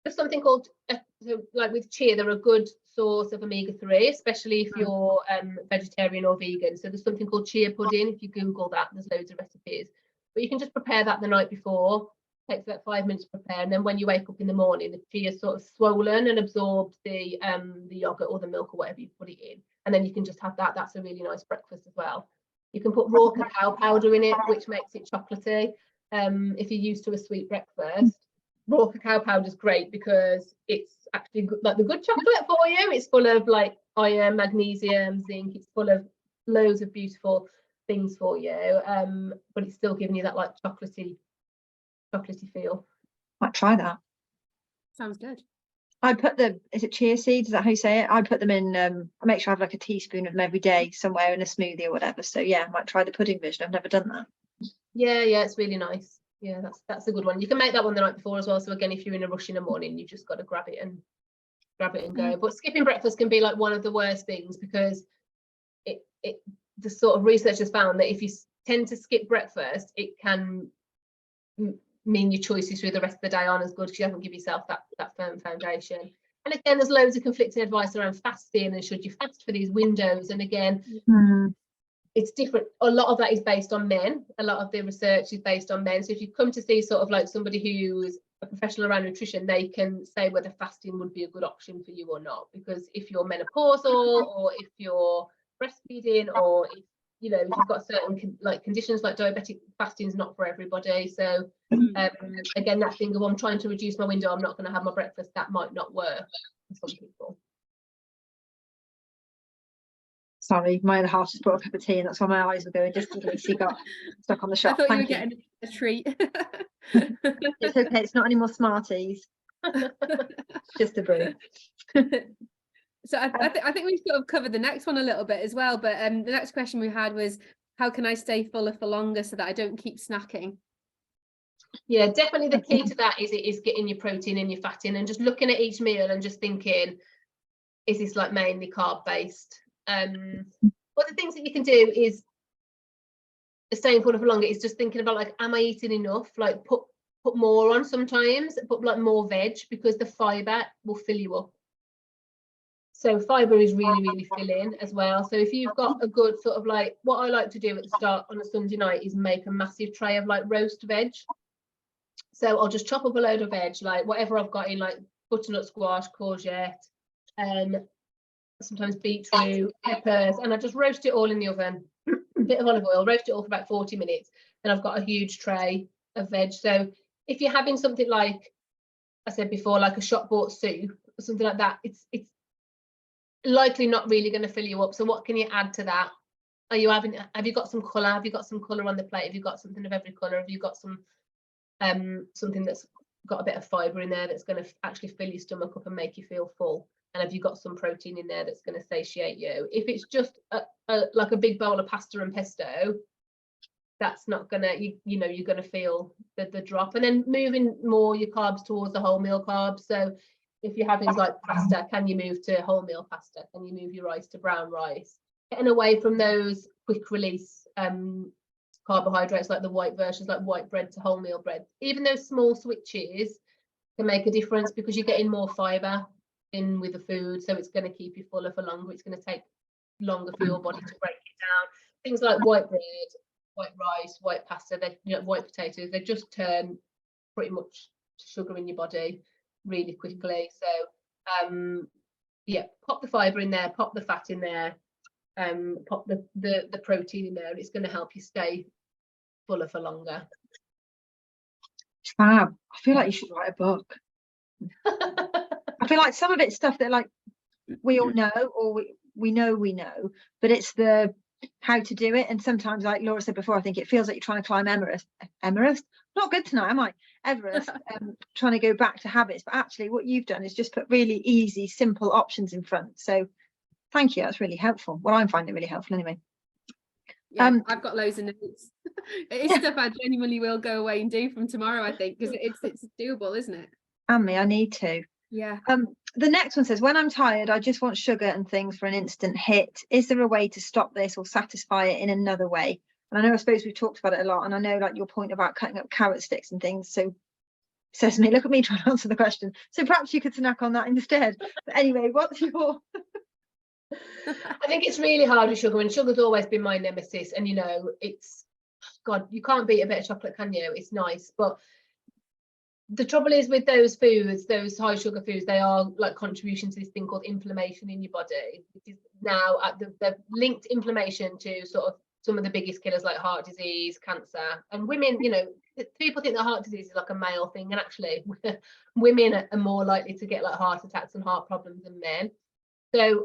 There's something called, like with chia, they're a good source of omega-3, especially if you're vegetarian or vegan. So there's something called chia pudding. If you Google that, there's loads of recipes. But you can just prepare that the night before, takes about 5 minutes to prepare, and then when you wake up in the morning, the tea is sort of swollen and absorbed the yogurt or the milk or whatever you put it in, and then you can just have that. That's a really nice breakfast as well. You can put raw cacao powder in it, which makes it chocolatey. If you're used to a sweet breakfast, raw cacao powder is great because it's actually like the good chocolate for you. It's full of like iron, magnesium, zinc. It's full of loads of beautiful things for you, but it's still giving you that like chocolatey feel. Might try that. Sounds good. I put is it chia seeds? Is that how you say it? I put them in, I make sure I have like a teaspoon of them every day somewhere in a smoothie or whatever. So yeah, I might try the pudding version. I've never done that. Yeah, it's really nice. Yeah, that's a good one. You can make that one the night before as well. So again, if you're in a rush in the morning, you've just got to grab it and go. But skipping breakfast can be like one of the worst things, because the sort of research has found that if you tend to skip breakfast, it can mean your choices through the rest of the day aren't as good because you haven't given yourself that firm foundation. And again, there's loads of conflicting advice around fasting and should you fast for these windows. And again, it's different. A lot of that is based on men. A lot of the research is based on men. So if you come to see sort of like somebody who's a professional around nutrition, they can say whether fasting would be a good option for you or not. Because if you're menopausal, or if you're breastfeeding, or if you've got certain conditions like diabetic, fasting is not for everybody. So again, that thing of I'm trying to reduce my window, I'm not going to have my breakfast, that might not work for some people. Sorry, my other half just brought a cup of tea and that's why my eyes were going just in case he got stuck on the shop. I thought you were getting a treat. It's okay, it's not any more Smarties. It's just a brew. So I think we've sort of covered the next one a little bit as well, but the next question we had was, how can I stay fuller for longer so that I don't keep snacking? Yeah, definitely the key to that is getting your protein and your fat in, and just looking at each meal and just thinking, is this like mainly carb based? But the things that you can do is staying fuller for longer is just thinking about like, am I eating enough? Like put more on sometimes, put like more veg, because the fibre will fill you up. So fibre is really, really filling as well. So if you've got a good sort of like, what I like to do at the start on a Sunday night is make a massive tray of like roast veg. So I'll just chop up a load of veg, like whatever I've got in, like butternut squash, courgette, sometimes beetroot, peppers, and I just roast it all in the oven. A bit of olive oil, roast it all for about 40 minutes. Then I've got a huge tray of veg. So if you're having something like I said before, like a shop bought soup or something like that, it's likely not really going to fill you up. So what can you add to that? Have you got some colour? Have you got some colour on the plate? Have you got something of every colour? Have you got some something that's got a bit of fibre in there that's going to actually fill your stomach up and make you feel full? And have you got some protein in there that's going to satiate you? If it's just like a big bowl of pasta and pesto, that's not gonna, you're gonna feel the drop. And then moving more your carbs towards the whole meal carbs. So if you're having like pasta, can you move to wholemeal pasta? Can you move your rice to brown rice? Getting away from those quick release carbohydrates like the white versions, like white bread to wholemeal bread. Even those small switches can make a difference, because you're getting more fibre in with the food, so it's going to keep you fuller for longer. It's going to take longer for your body to break it down. Things like white bread, white rice, white pasta, white potatoes, they just turn pretty much to sugar in your body really quickly. So yeah, pop the fibre in there, pop the fat in there, pop the protein in there. It's going to help you stay fuller for longer. Fab. I feel like you should write a book. I feel like some of it's stuff that like we all know, or we know, but it's the how to do it. And sometimes, like Laura said before, I think it feels like you're trying to climb Everest. Not good tonight, am I? Everest. Trying to go back to habits, but actually what you've done is just put really easy, simple options in front. So thank you, that's really helpful. Well, I'm finding it really helpful anyway. Yeah, I've got loads of notes. It is stuff I genuinely will go away and do from tomorrow, I think, because it's doable, isn't it? And me, I need to. Yeah. The next one says, when I'm tired, I just want sugar and things for an instant hit. Is there a way to stop this or satisfy it in another way? And I suppose we've talked about it a lot, and I know like your point about cutting up carrot sticks and things. So says to me, look at me trying to answer the question. So perhaps you could snack on that instead. But anyway, what's your I think it's really hard with sugar, and sugar's always been my nemesis. And it's, God, you can't beat a bit of chocolate, can you? It's nice, but the trouble is with those foods, those high sugar foods, they are like contribution to this thing called inflammation in your body, which is now they've linked inflammation to sort of some of the biggest killers like heart disease, cancer. And women, you know, people think that heart disease is like a male thing, and actually women are more likely to get like heart attacks and heart problems than men. So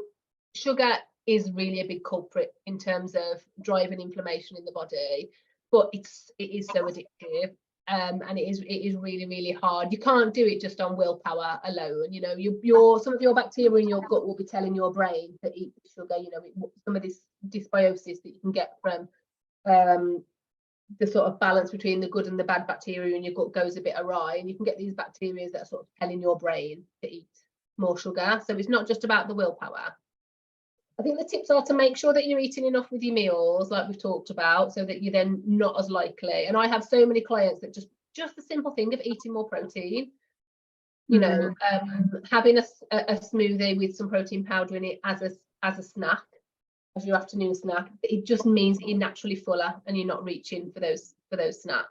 sugar is really a big culprit in terms of driving inflammation in the body, but it is so addictive. And it is really, really hard. You can't do it just on willpower alone. You know, some of your bacteria in your gut will be telling your brain to eat sugar. You know, some of this dysbiosis that you can get from the sort of balance between the good and the bad bacteria in your gut goes a bit awry, and you can get these bacteria that are sort of telling your brain to eat more sugar. So it's not just about the willpower. I think the tips are to make sure that you're eating enough with your meals, like we've talked about, so that you're then not as likely. And I have so many clients that just the simple thing of eating more protein, you know, having a smoothie with some protein powder in it as a snack, as your afternoon snack, it just means that you're naturally fuller and you're not reaching for those snacks.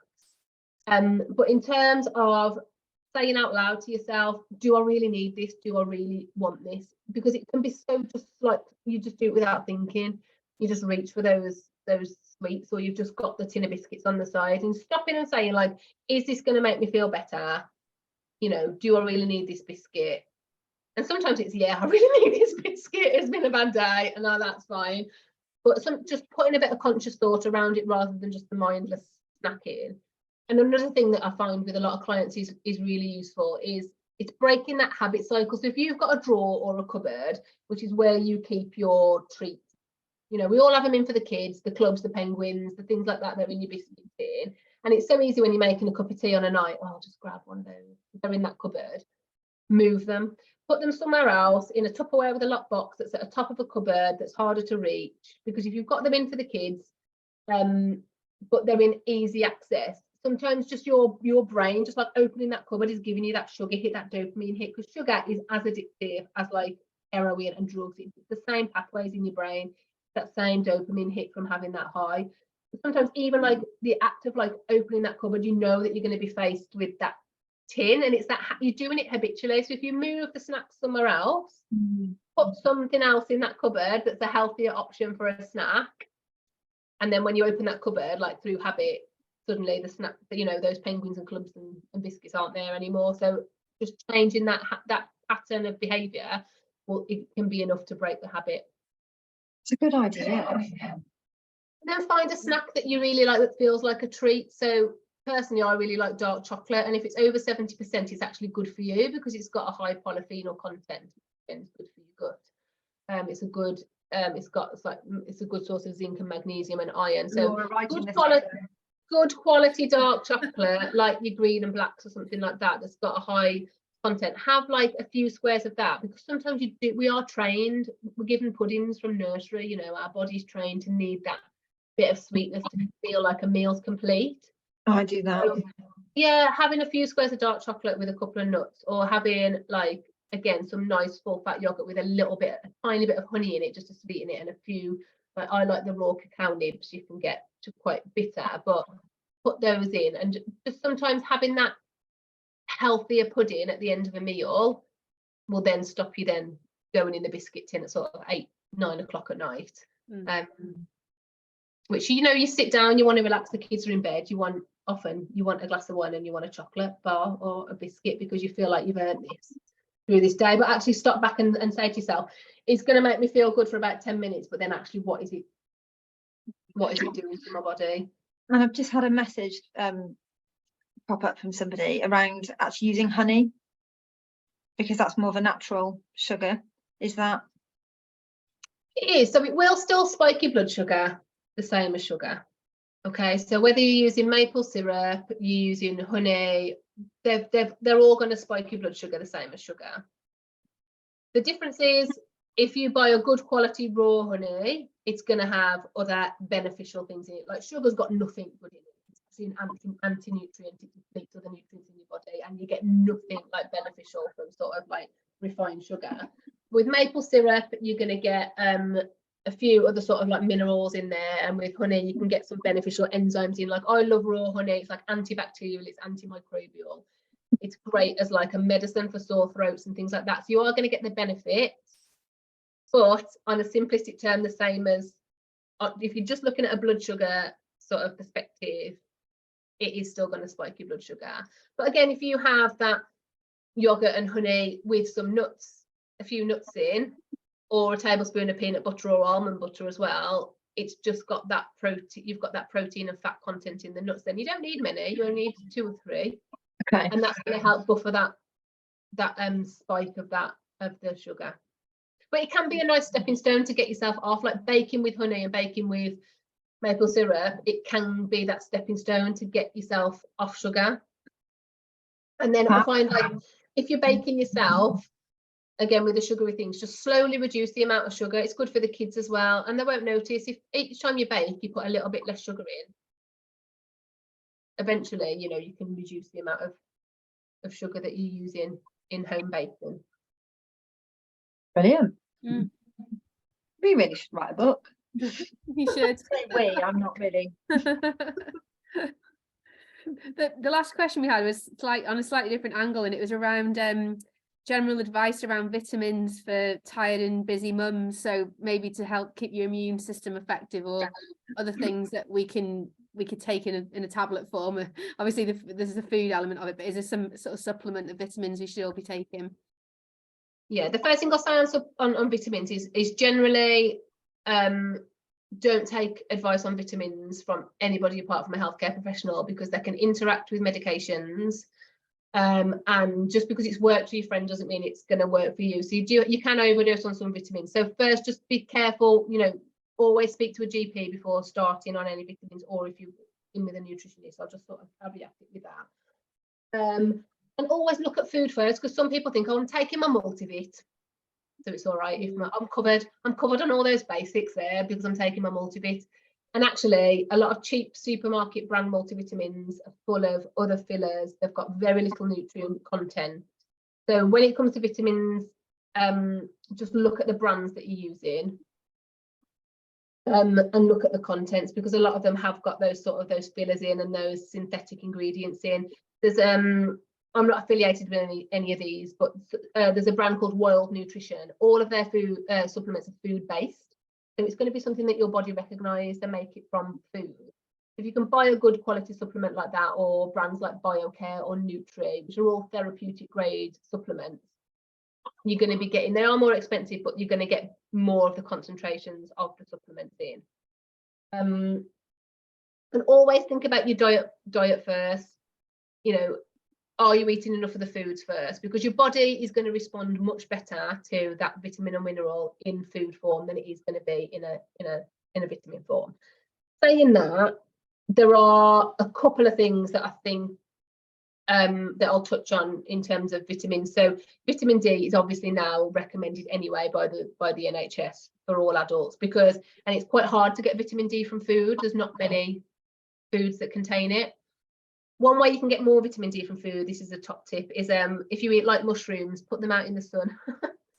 But in terms of saying out loud to yourself, do I really need this? Do I really want this? Because it can be so just like you just do it without thinking. You just reach for those sweets, or you've just got the tin of biscuits on the side, and stopping and saying like, is this going to make me feel better? You know, do I really need this biscuit? And sometimes it's, yeah, I really need this biscuit. It's been a bad day, and no, that's fine. But just putting a bit of conscious thought around it rather than just the mindless snacking. And another thing that I find with a lot of clients is really useful is it's breaking that habit cycle. So if you've got a drawer or a cupboard, which is where you keep your treats, you know, we all have them in for the kids, the clubs, the penguins, the things like that, they're in your biscuit tin. And it's so easy when you're making a cup of tea on a night, oh, I'll just grab one of those. They're in that cupboard. Move them, put them somewhere else in a Tupperware with a lockbox that's at the top of a cupboard that's harder to reach. Because if you've got them in for the kids, but they're in easy access, sometimes just your brain, just like opening that cupboard, is giving you that sugar hit, that dopamine hit, because sugar is as addictive as like heroin and drugs. It's the same pathways in your brain, that same dopamine hit from having that high. Sometimes even like the act of like opening that cupboard, you know that you're going to be faced with that tin, and it's that you're doing it habitually. So if you move the snacks somewhere else, put something else in that cupboard that's a healthier option for a snack, and then when you open that cupboard, like through habit, suddenly the snack, you know, those penguins and clubs and biscuits aren't there anymore. So just changing that pattern of behavior, well, it can be enough to break the habit. It's a good idea. And then find a snack that you really like that feels like a treat. So personally, I really like dark chocolate, and if it's over 70%, it's actually good for you because it's got a high polyphenol content, and it's good for your gut. It's a good it's a good source of zinc and magnesium and iron. So good quality dark chocolate, like your green and blacks or something like that, that's got a high content. Have like a few squares of that, because sometimes we are trained, we're given puddings from nursery, you know, our body's trained to need that bit of sweetness to feel like a meal's complete. Oh, I do that. So, yeah, having a few squares of dark chocolate with a couple of nuts, or having like, again, some nice full fat yogurt with a tiny bit of honey in it just to sweeten it, and a few, like I like the raw cacao nibs, you can get to quite bitter, but put those in. And just sometimes having that healthier pudding at the end of a meal will then stop you then going in the biscuit tin at sort of 8-9 o'clock at night. Which, you know, you sit down, you want to relax, the kids are in bed, you want a glass of wine and you want a chocolate bar or a biscuit because you feel like you've earned this through this day. But actually stop back and say to yourself, it's going to make me feel good for about 10 minutes, but then actually what is it doing to my body? And I've just had a message pop up from somebody around actually using honey, because that's more of a natural sugar. Is that? It is. So it will still spike your blood sugar the same as sugar. Okay, so whether you're using maple syrup, you're using honey, they're all going to spike your blood sugar the same as sugar. The difference is, if you buy a good quality raw honey, it's going to have other beneficial things in it. Like sugar's got nothing good in it. It's an anti-nutrient, it depletes other nutrients in your body, and you get nothing like beneficial from sort of like refined sugar. With maple syrup, you're going to get a few other sort of like minerals in there, and with honey you can get some beneficial enzymes in. Like I love raw honey, it's like antibacterial, it's antimicrobial. It's great as like a medicine for sore throats and things like that. So you are going to get the benefits, but on a simplistic term, the same as if you're just looking at a blood sugar sort of perspective, it is still going to spike your blood sugar. But again, if you have that yogurt and honey with some nuts, a few nuts in, or a tablespoon of peanut butter or almond butter as well, it's just got that protein. You've got that protein and fat content in the nuts. Then you don't need many. You only need 2 or 3. Okay. And that's going to help buffer that spike of the sugar. But it can be a nice stepping stone to get yourself off, like baking with honey and baking with maple syrup. It can be that stepping stone to get yourself off sugar. And then I find, like, if you're baking yourself, again with the sugary things, just slowly reduce the amount of sugar. It's good for the kids as well, and they won't notice if each time you bake you put a little bit less sugar in. Eventually, you know, you can reduce the amount of sugar that you use in home baking. Brilliant. We really should write a book. You should. I'm not really. The last question we had was on a slightly different angle, and it was around general advice around vitamins for tired and busy mums, so maybe to help keep your immune system effective, or other things that we could take in a tablet form. Obviously there's the food element of it, but is there some sort of supplement of vitamins we should all be taking? Yeah, the first thing I'll say on vitamins is generally don't take advice on vitamins from anybody apart from a healthcare professional, because they can interact with medications, and just because it's worked for your friend doesn't mean it's going to work for you. So you can overdose on some vitamins. So first, just be careful, you know, always speak to a GP before starting on any vitamins, or if you're in with a nutritionist. I'll just sort of caveat it with that. And always look at food first, because some people think, oh, I'm taking my multivit, so it's all right if I'm covered on all those basics there because I'm taking my multivit. And actually, a lot of cheap supermarket brand multivitamins are full of other fillers. They've got very little nutrient content. So when it comes to vitamins, just look at the brands that you're using, and look at the contents, because a lot of them have got those fillers in and those synthetic ingredients in. There's I'm not affiliated with any of these, but there's a brand called Well Nutrition. All of their food supplements are food based, so it's going to be something that your body recognises and make it from food. If you can buy a good quality supplement like that, or brands like BioCare or Nutri, which are all therapeutic grade supplements, you're going to be getting, they are more expensive, but you're going to get more of the concentrations of the supplements in. And always think about your diet first. You know, are you eating enough of the foods first? Because your body is going to respond much better to that vitamin and mineral in food form than it is going to be in a vitamin form. Saying that, there are a couple of things that I think that I'll touch on in terms of vitamins. So vitamin D is obviously now recommended anyway by the NHS for all adults, and it's quite hard to get vitamin D from food. There's not many foods that contain it. One way you can get more vitamin D from food, this is a top tip, is if you eat like mushrooms, put them out in the sun.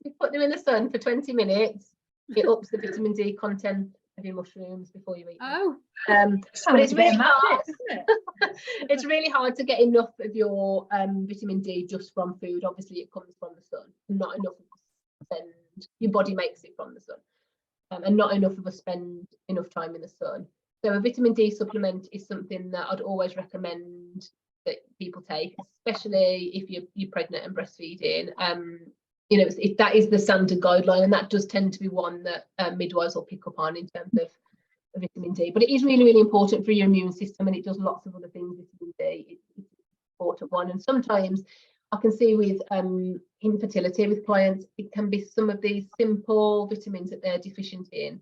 You put them in the sun for 20 minutes, it ups the vitamin D content of your mushrooms before you eat them. Oh, but it's really hard. It's really hard to get enough of your vitamin D just from food. Obviously, it comes from the sun. Not enough of us spend. Your body makes it from the sun, and not enough of us spend enough time in the sun. So a vitamin D supplement is something that I'd always recommend that people take, especially if you're pregnant and breastfeeding. You know, that is the standard guideline, and that does tend to be one that midwives will pick up on in terms of vitamin D. But it is really, really important for your immune system, and it does lots of other things. Vitamin D it's an important one, and sometimes I can see with infertility with clients, it can be some of these simple vitamins that they're deficient in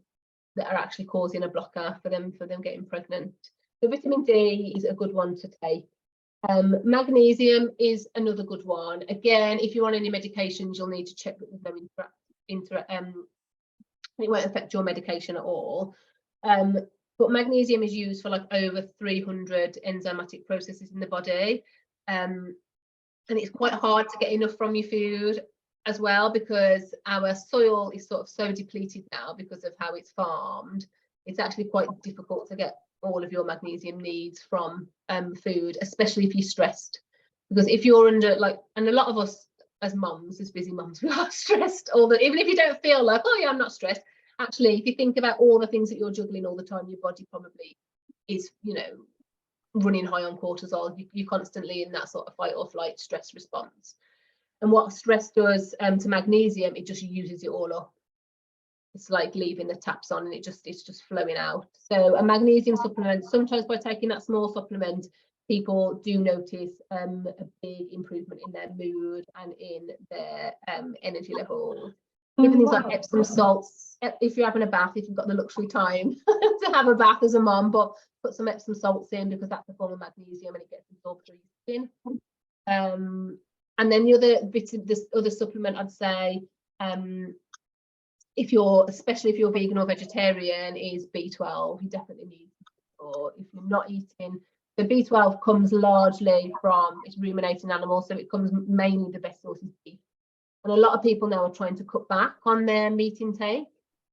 that are actually causing a blocker for them getting pregnant. So vitamin D is a good one to take. Magnesium is another good one. Again, if you're on any medications, you'll need to check that there's no it won't affect your medication at all. But magnesium is used for like over 300 enzymatic processes in the body, and it's quite hard to get enough from your food as well, because our soil is sort of so depleted now because of how it's farmed. It's actually quite difficult to get all of your magnesium needs from food, especially if you're stressed. Because if you're under and a lot of us as mums, as busy mums, we are stressed even if you don't feel like, oh yeah, I'm not stressed. Actually, if you think about all the things that you're juggling all the time, your body probably is, running high on cortisol. You're constantly in that sort of fight or flight stress response. And what stress does to magnesium, it just uses it all up. It's like leaving the taps on and it's just flowing out. So a magnesium supplement, sometimes by taking that small supplement, people do notice a big improvement in their mood and in their energy levels. Even things like Epsom salts. If you're having a bath, if you've got the luxury time to have a bath as a mum, but put some Epsom salts in, because that's a form of magnesium and it gets absorbed through your skin. And then this other supplement, I'd say, especially if you're vegan or vegetarian, is B12. You definitely need, or if you're not eating, the B12 comes largely from, it's ruminating animals, so it comes mainly, the best source is beef. And a lot of people now are trying to cut back on their meat intake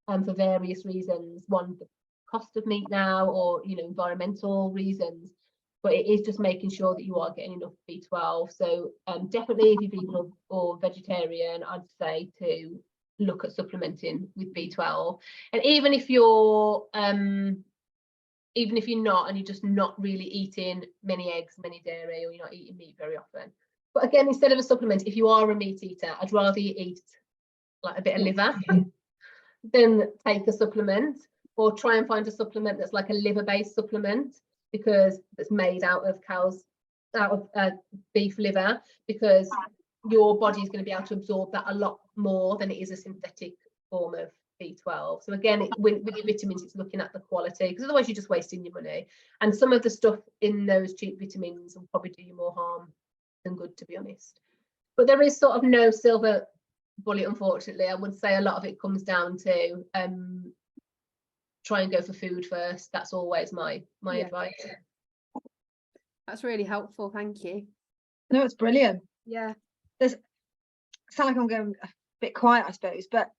for various reasons. One, the cost of meat now, or environmental reasons. But it is just making sure that you are getting enough B12. So definitely, if you're vegan or vegetarian, I'd say to look at supplementing with B12. And even if you're not, and you're just not really eating many eggs, many dairy, or you're not eating meat very often. But again, instead of a supplement, if you are a meat eater, I'd rather you eat like a bit of liver than take a supplement, or try and find a supplement that's like a liver-based supplement, because it's made out of beef liver, because your body is going to be able to absorb that a lot more than it is a synthetic form of B12. So again, with your vitamins, it's looking at the quality, because otherwise you're just wasting your money. And some of the stuff in those cheap vitamins will probably do you more harm than good, to be honest. But there is sort of no silver bullet, unfortunately. I would say a lot of it comes down to try and go for food first. That's always my advice. That's really helpful, thank you. No, it's brilliant. Yeah, Sound like I'm going a bit quiet, I suppose, but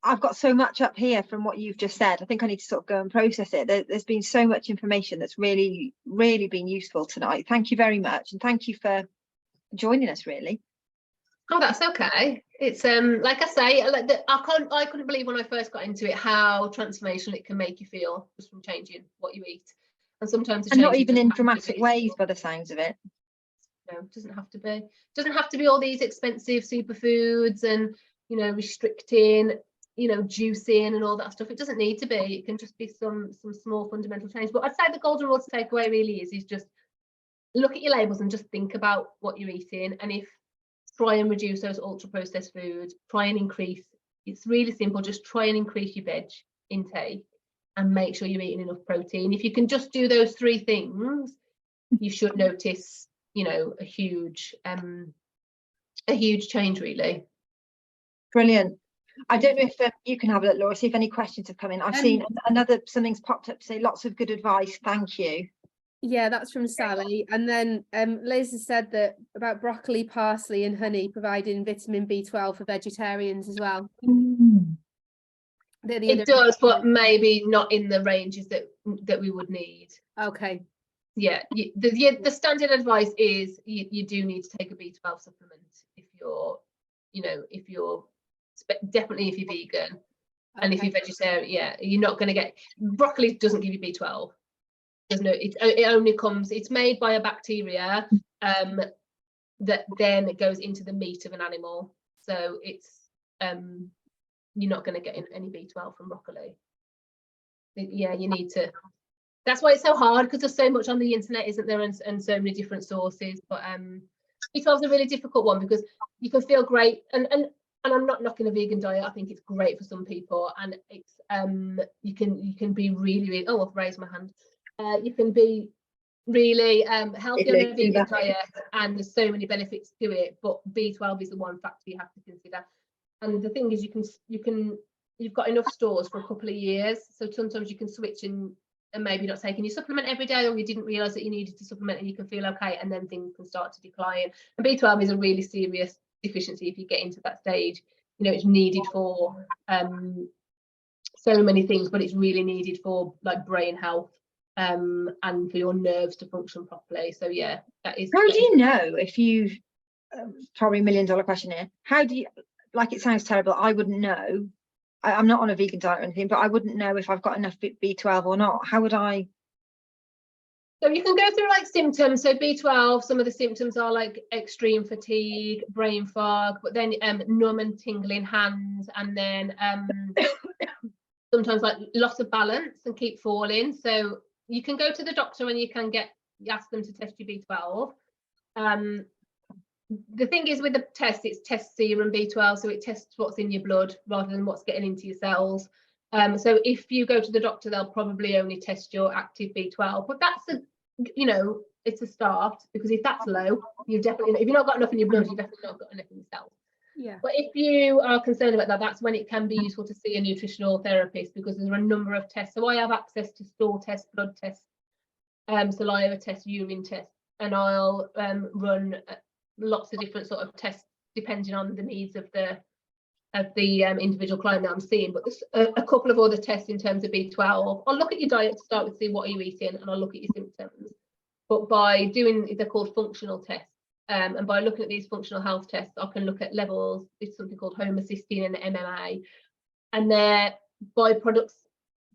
I've got so much up here from what you've just said. I think I need to sort of go and process it. There's been so much information that's really, really been useful tonight. Thank you very much, and thank you for joining us, really. Oh, that's okay. It's like I say, I couldn't believe when I first got into it how transformational it can make you feel just from changing what you eat. And sometimes and not even in dramatic ways, by the sounds of it. No, it doesn't have to be. It doesn't have to be all these expensive superfoods and restricting, juicing and all that stuff. It doesn't need to be. It can just be some small fundamental change. But I'd say the golden rule to take away really is just look at your labels and just think about what you're eating. And try and reduce those ultra processed foods, try and increase, it's really simple, just try and increase your veg intake and make sure you're eating enough protein. If you can just do those 3 things, you should notice, a huge change, really. Brilliant. I don't know if you can have a look, Laura, see if any questions have come in. I've seen something's popped up to say lots of good advice. Thank you. Yeah, that's from Sally. And then Liz has said that about broccoli, parsley and honey providing vitamin B12 for vegetarians as well. It does, but maybe not in the ranges that we would need. Okay. Yeah, the standard advice is you do need to take a B12 supplement if you're definitely if you're vegan. And if you're vegetarian, yeah, you're not going to get, broccoli doesn't give you B12. There's no, it only comes, it's made by a bacteria that then it goes into the meat of an animal. So it's you're not going to get any B12 from broccoli. Yeah, you need to, that's why it's so hard, because there's so much on the internet, isn't there, and so many different sources. But B12 is a really difficult one, because you can feel great, and I'm not knocking a vegan diet. I think it's great for some people, and it's you can be really, really, oh, I've raised my hand. You can be really healthy on a vegan diet, and there's so many benefits to it, but B12 is the one factor you have to consider. And the thing is, you've got enough stores for a couple of years, so sometimes you can switch and maybe not taking your supplement every day, or you didn't realize that you needed to supplement and you can feel okay, and then things can start to decline. And B12 is a really serious deficiency if you get into that stage. It's needed for so many things, but it's really needed for like brain health and for your nerves to function properly. So yeah, that is. How do you know if you've probably $1 million question here? How do you, like, it sounds terrible, I wouldn't know. I'm not on a vegan diet or anything, but I wouldn't know if I've got enough B12 or not. How would I? So you can go through like symptoms. So B12, some of the symptoms are like extreme fatigue, brain fog, but then numb and tingling hands, and then sometimes like loss of balance and keep falling. So you can go to the doctor and you ask them to test your B12. The thing is with the test, it's test serum B12, so it tests what's in your blood rather than what's getting into your cells. So if you go to the doctor, they'll probably only test your active B12, but that's it's a start, because if that's low, you've definitely, if you've not got enough in your blood, you've definitely not got enough in your cells. Yeah. But if you are concerned about that, that's when it can be useful to see a nutritional therapist, because there are a number of tests. So I have access to stool tests, blood tests, saliva tests, urine tests, and I'll run lots of different sort of tests depending on the needs of the individual client that I'm seeing. But there's a couple of other tests in terms of B12. I'll look at your diet to start with, see what are you eating, and I'll look at your symptoms. But by doing, they're called functional tests, and by looking at these functional health tests, I can look at levels. It's something called homocysteine and MMA, and they're byproducts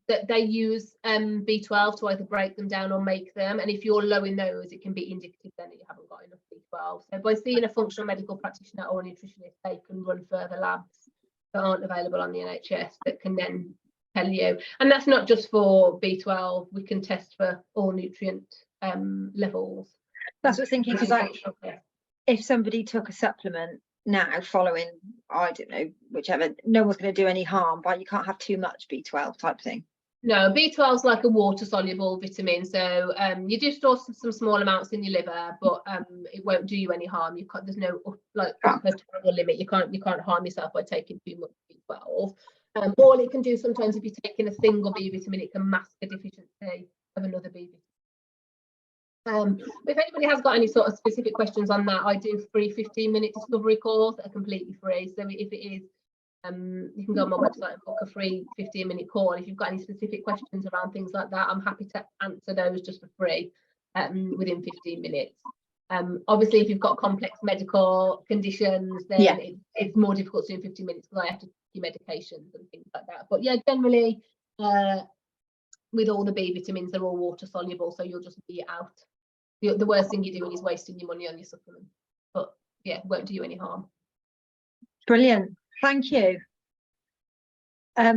that they use B12 to either break them down or make them. And if you're low in those, it can be indicative then that you haven't got enough B12. So by seeing a functional medical practitioner or a nutritionist, they can run further labs that aren't available on the NHS that can then tell you. And that's not just for B12, we can test for all nutrient levels. That's what I was thinking, because if somebody took a supplement now following, I don't know, whichever, no one's going to do any harm, but you can't have too much B12 type thing. No, B12 is like a water soluble vitamin, so you do store some small amounts in your liver, but it won't do you any harm. There's no like upper limit. You can't harm yourself by taking too much B12. All it can do sometimes, if you're taking a single B vitamin, it can mask a deficiency of another B vitamin. If anybody has got any sort of specific questions on that, I do free 15-minute discovery calls that are completely free. So if it is, you can go on my website and book a free 15-minute call. If you've got any specific questions around things like that, I'm happy to answer those just for free within 15 minutes. Obviously, if you've got complex medical conditions, then it's more difficult to do in 15 minutes because I have to take your medications and things like that. But yeah, generally, with all the B vitamins, they're all water soluble, so you'll just be out. The worst thing you're doing is wasting your money on your supplements. But yeah, it won't do you any harm. Brilliant. Thank you. I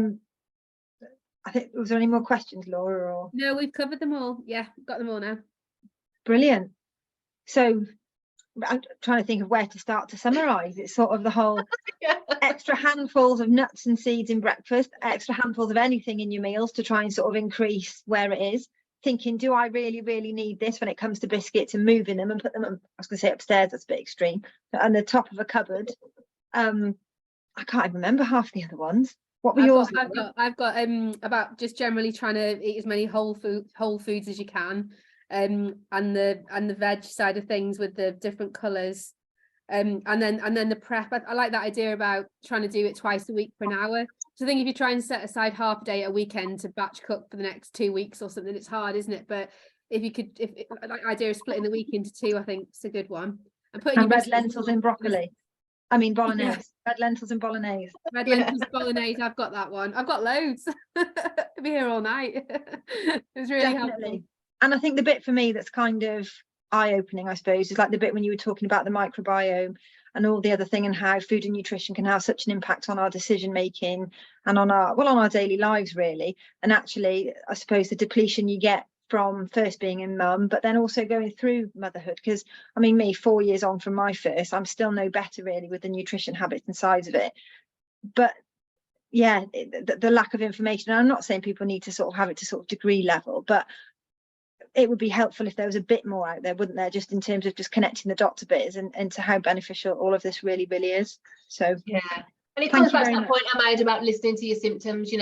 think, was there any more questions, Laura? Or? No, we've covered them all. Yeah, got them all now. Brilliant. So I'm trying to think of where to start to summarize. It's sort of the whole extra handfuls of nuts and seeds in breakfast, extra handfuls of anything in your meals to try and sort of increase where it is. Thinking, do I really need this when it comes to biscuits, and moving them and put them, I was going to say upstairs, that's a bit extreme, on the top of a cupboard. I can't even remember half the other ones. What were yours? I've got about just generally trying to eat as many whole foods as you can, and the veg side of things with the different colours, and then the prep. I like that idea about trying to do it twice a week for an hour. So I think if you try and set aside half a day a weekend to batch cook for the next 2 weeks or something, it's hard, isn't it? But if you could, like idea of splitting the week into two, I think it's a good one. And putting red lentils in broccoli. I mean bolognese. Yeah. Red lentils and bolognese. Red lentils bolognese. I've got that one. I've got loads. I'll be here all night. It was really helpful. And I think the bit for me that's kind of eye-opening, I suppose, is like the bit when you were talking about the microbiome and all the other thing, and how food and nutrition can have such an impact on our decision making and on our daily lives, really. And actually, I suppose the depletion you get from first being in mum, but then also going through motherhood, because I mean, me 4 years on from my first, I'm still no better really with the nutrition habits and sides of it. But yeah, the lack of information, and I'm not saying people need to sort of have it to sort of degree level, but it would be helpful if there was a bit more out there, wouldn't there, just in terms of just connecting the dots a bit and to how beneficial all of this really is. So yeah, and it comes back to that point I made about listening to your symptoms.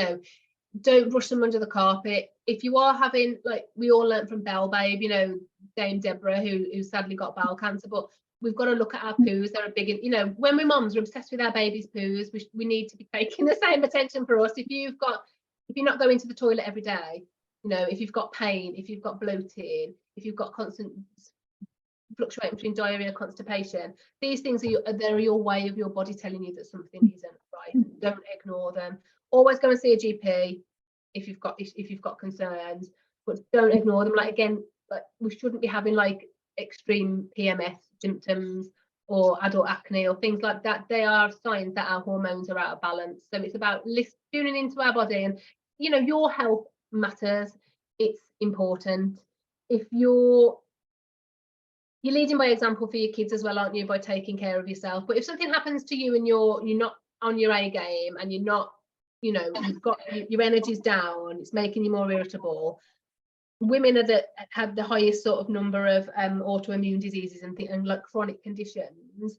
Don't brush them under the carpet. If you are having, like we all learned from Bell Babe, Dame Deborah, who sadly got bowel cancer, but we've got to look at our poos. They're a big, when we're mums, we're obsessed with our baby's poos. We need to be taking the same attention for us. If you're not going to the toilet every day, You know, if you've got pain, if you've got bloating, if you've got constant fluctuating between diarrhea and constipation, these things they're your way of your body telling you that something isn't right. Don't ignore them. Always go and see a GP if you've got concerns, but don't ignore them. Like, again, like, we shouldn't be having like extreme PMS symptoms or adult acne or things like that. They are signs that our hormones are out of balance. So it's about tuning into our body, and you know, your health matters. It's important. If you're leading by example for your kids as well, aren't you, by taking care of yourself? But if something happens to you and you're not on your A game, and you're not, you know, you've got your energy's down, it's making you more irritable. Women are have the highest sort of number of autoimmune diseases and like chronic conditions.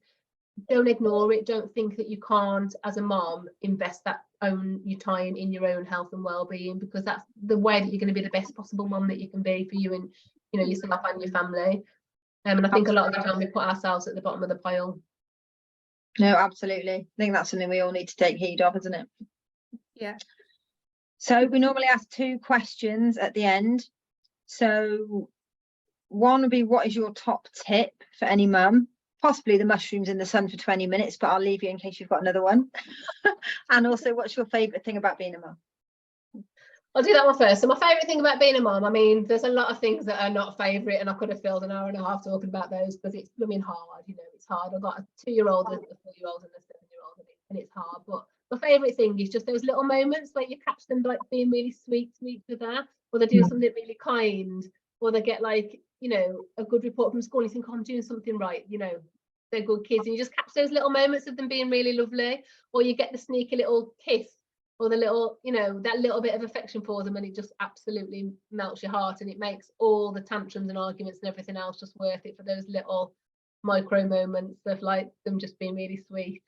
Don't ignore it. Don't think that you can't, as a mom, invest your time in your own health and well-being, because that's the way that you're going to be the best possible mom that you can be for you and, you know, yourself and your family. And I think a lot of the time we put ourselves at the bottom of the pile. No, absolutely. I think that's something we all need to take heed of, isn't it? Yeah. So we normally ask 2 questions at the end. So one would be, what is your top tip for any mum? Possibly the mushrooms in the sun for 20 minutes, but I'll leave you in case you've got another one. And also, what's your favourite thing about being a mum? I'll do that one first. So my favourite thing about being a mum, I mean, there's a lot of things that are not favourite, and I could have filled an hour and a half talking about those, because it's blooming hard, you know, it's hard. I've got a 2-year-old, a 4-year-old and a 7-year-old, and it's hard. But my favourite thing is just those little moments where you catch them like being really sweet to each other, or they do something really kind, or they get like, you know, a good report from school, and you think, oh, I'm doing something right, you know, they're good kids, and you just catch those little moments of them being really lovely, or you get the sneaky little kiss, or the little, you know, that little bit of affection for them, and it just absolutely melts your heart, and it makes all the tantrums and arguments and everything else just worth it for those little micro moments of like them just being really sweet.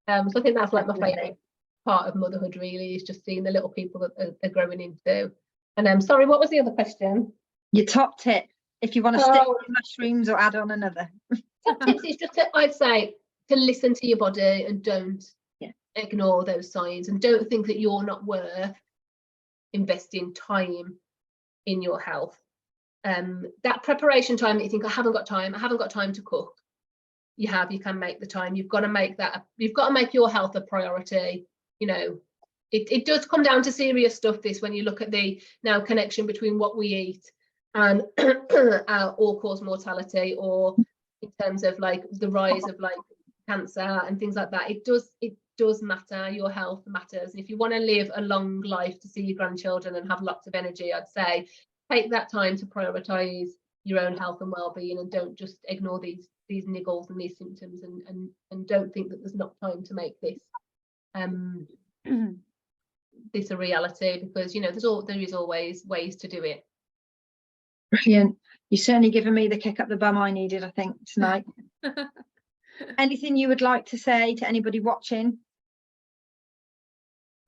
So I think that's like my favourite part of motherhood, really, is just seeing the little people that they're growing into. And sorry, what was the other question? Your top tip, if you want to stick with mushrooms or add on another. Top tips is just I'd say to listen to your body, and don't ignore those signs, and don't think that you're not worth investing time in your health. That preparation time that you think, I haven't got time to cook, you can make the time. You've got to make your health a priority. You know, it does come down to serious stuff, this, when you look at the now connection between what we eat and our all-cause mortality, or in terms of like the rise of like cancer and things like that. It does matter. Your health matters. And if you want to live a long life to see your grandchildren and have lots of energy, I'd say take that time to prioritize your own health and well-being, and don't just ignore these niggles and these symptoms, and don't think that there's not time to make this this a reality, because, you know, there is always ways to do it. Brilliant. You've certainly given me the kick up the bum I needed, I think, tonight. Anything you would like to say to anybody watching?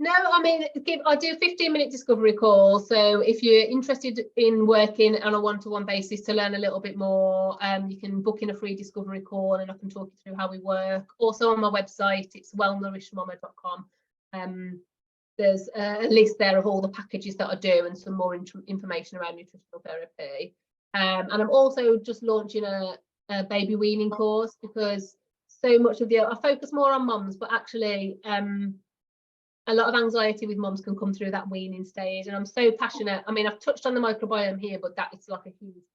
No, I mean, I do 15-minute discovery calls. So if you're interested in working on a one-to-one basis to learn a little bit more, you can book in a free discovery call, and I can talk you through how we work. Also on my website, it's wellnourishedmama.com. There's a list there of all the packages that I do, and some more information around nutritional therapy. And I'm also just launching a baby weaning course, because so much of I focus more on mums, but actually a lot of anxiety with mums can come through that weaning stage, and I'm so passionate. I mean, I've touched on the microbiome here, but that is like a huge,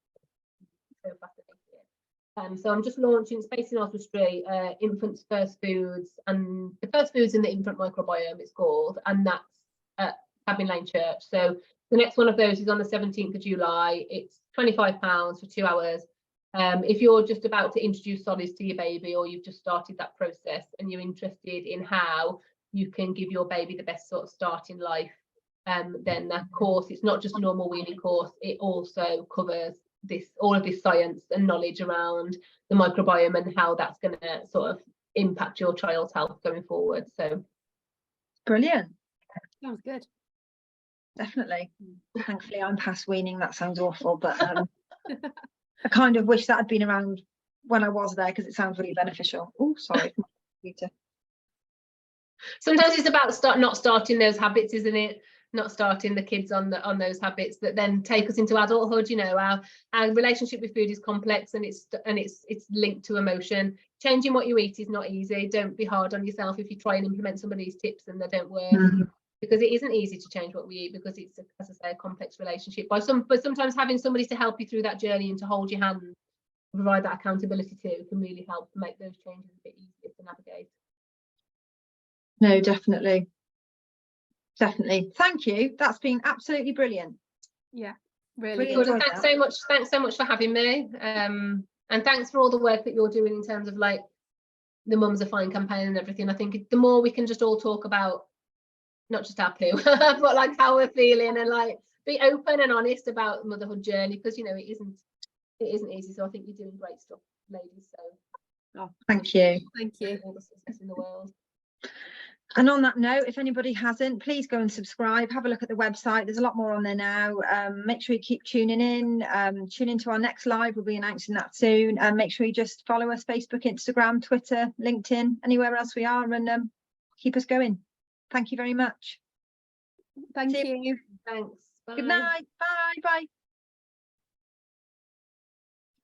so fascinating. So I'm just launching, it's based in Oswald Street, Infants First Foods, and the first foods in the infant microbiome it's called, and that's at Cabin Lane Church. So the next one of those is on the 17th of July. It's £25 for 2 hours. If you're just about to introduce solids to your baby, or you've just started that process and you're interested in how you can give your baby the best sort of start in life, then that course, it's not just a normal weaning course, it also covers all of this science and knowledge around the microbiome and how that's going to sort of impact your child's health going forward. So brilliant. Sounds good. Definitely. Thankfully I'm past weaning. That sounds awful, but I kind of wish that had been around when I was there, because it sounds really beneficial. Oh, sorry. Sometimes it's about not starting those habits, isn't it? not starting the kids on those habits that then take us into adulthood. You know, our relationship with food is complex, and it's linked to emotion. Changing what you eat is not easy. Don't be hard on yourself if you try and implement some of these tips and they don't work. Because it isn't easy to change what we eat, because it's, as I say, a complex relationship. But sometimes having somebody to help you through that journey and to hold your hand, provide that accountability to, can really help make those changes a bit easier to navigate. No, definitely. Thank you. That's been absolutely brilliant. Yeah, really Good. good. Thanks so much for having me. And thanks for all the work that you're doing in terms of like the Mums Are Fine campaign and everything. I think the more we can just all talk about not just our poo, but like how we're feeling, and like be open and honest about the motherhood journey, because you know it isn't easy. So I think you're doing great stuff, ladies. So thank you. All the success in the world. And on that note, if anybody hasn't, please go and subscribe, have a look at the website. There's a lot more on there now. Make sure you keep tuning in. Tune into our next live. We'll be announcing that soon. And make sure you just follow us: Facebook, Instagram, Twitter, LinkedIn, anywhere else we are, and keep us going. Thank you very much. Thank you. Thanks. Bye. Good night. Bye.